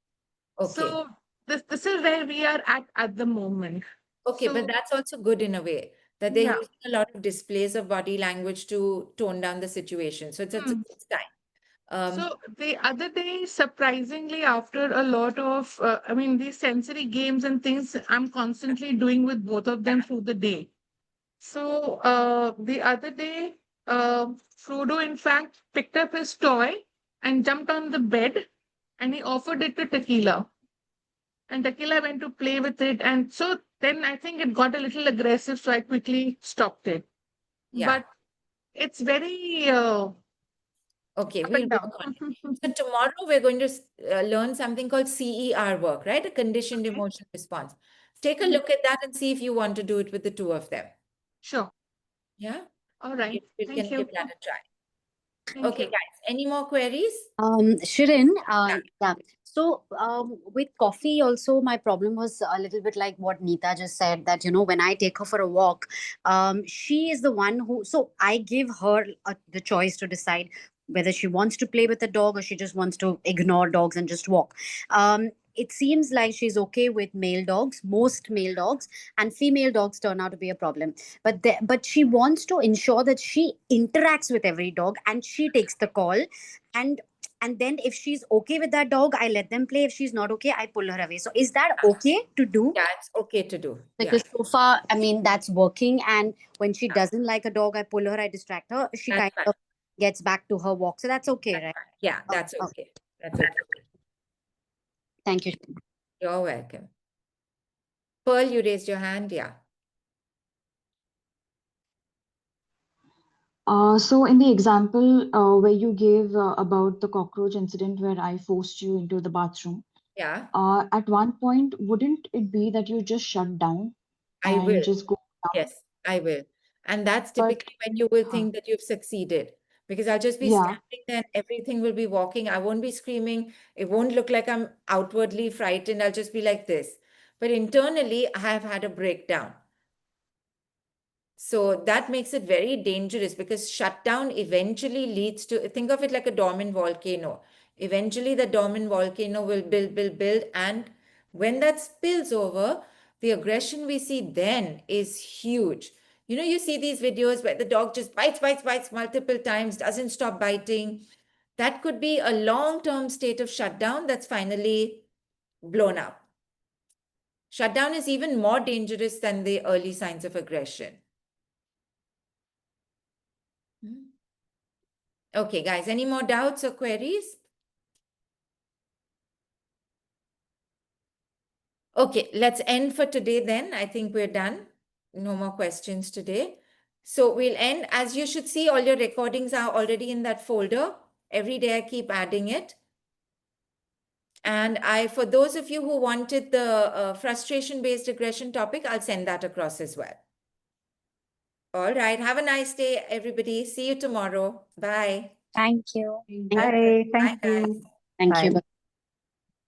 Okay. So this is where we are at the moment. Okay, but So- that's also good in a way that they're Yeah. using a lot of displays of body language to tone down the situation. So it's a good time. So the other day, surprisingly, after a lot of, these sensory games and things, I'm constantly doing with both of them through the day. So the other day, Frodo, in fact, picked up his toy and jumped on the bed and he offered it to Tequila. And Tequila went to play with it. And so then I think it got a little aggressive. So I quickly stopped it. Yeah. But it's very Okay, up we'll and work down. on it. So tomorrow we're going to learn something called CER work, right? A conditioned Okay. emotion response. Take a look at that and see if you want to do it with the two of them. Sure. Yeah, All right. we Thank can you. give that a try. Thank Okay, you. guys, any more queries? Shirin, Yeah. yeah. So, with coffee also, my problem was a little bit like what Neeta just said, that, when I take her for a walk, she is the one so I give her the choice to decide whether she wants to play with the dog or she just wants to ignore dogs and just walk. It seems like she's okay with male dogs, most male dogs, and female dogs turn out to be a problem. But she wants to ensure that she interacts with every dog and she takes the call. And then if she's okay with that dog, I let them play. If she's not okay, I pull her away. So is that okay to do? Yeah, it's okay to do. Because so far, I mean, that's working. And when she doesn't like a dog, I pull her, I distract her. She That's kind fine. of gets back to her walk. So that's okay, That's right? fine. Yeah, that's Oh, okay. That's okay. thank you. You're welcome. Pearl, you raised your hand. Yeah. So in the example where you gave about the cockroach incident where I forced you into the bathroom, Yeah, at one point, wouldn't it be that you just shut down I will. and just go down? Yes, I will. And that's But typically when you will huh, think that you've succeeded. Because I'll just be yeah, standing there and everything will be walking. I won't be screaming. It won't look like I'm outwardly frightened. I'll just be like this. But internally, I have had a breakdown. So that makes it very dangerous because shutdown eventually leads to, think of it like a dormant volcano. Eventually, the dormant volcano will build. And when that spills over, the aggression we see then is huge. You see these videos where the dog just bites multiple times, doesn't stop biting. That could be a long-term state of shutdown that's finally blown up. Shutdown is even more dangerous than the early signs of aggression. Okay, guys, any more doubts or queries? Okay, let's end for today then. I think we're done. No more questions today. So we'll end. As you should see, all your recordings are already in that folder. Every day I keep adding it. And for those of you who wanted the frustration-based aggression topic, I'll send that across as well. All right. Have a nice day, everybody. See you tomorrow. Bye. Thank you. Bye. Bye, guys. Thank you. Bye.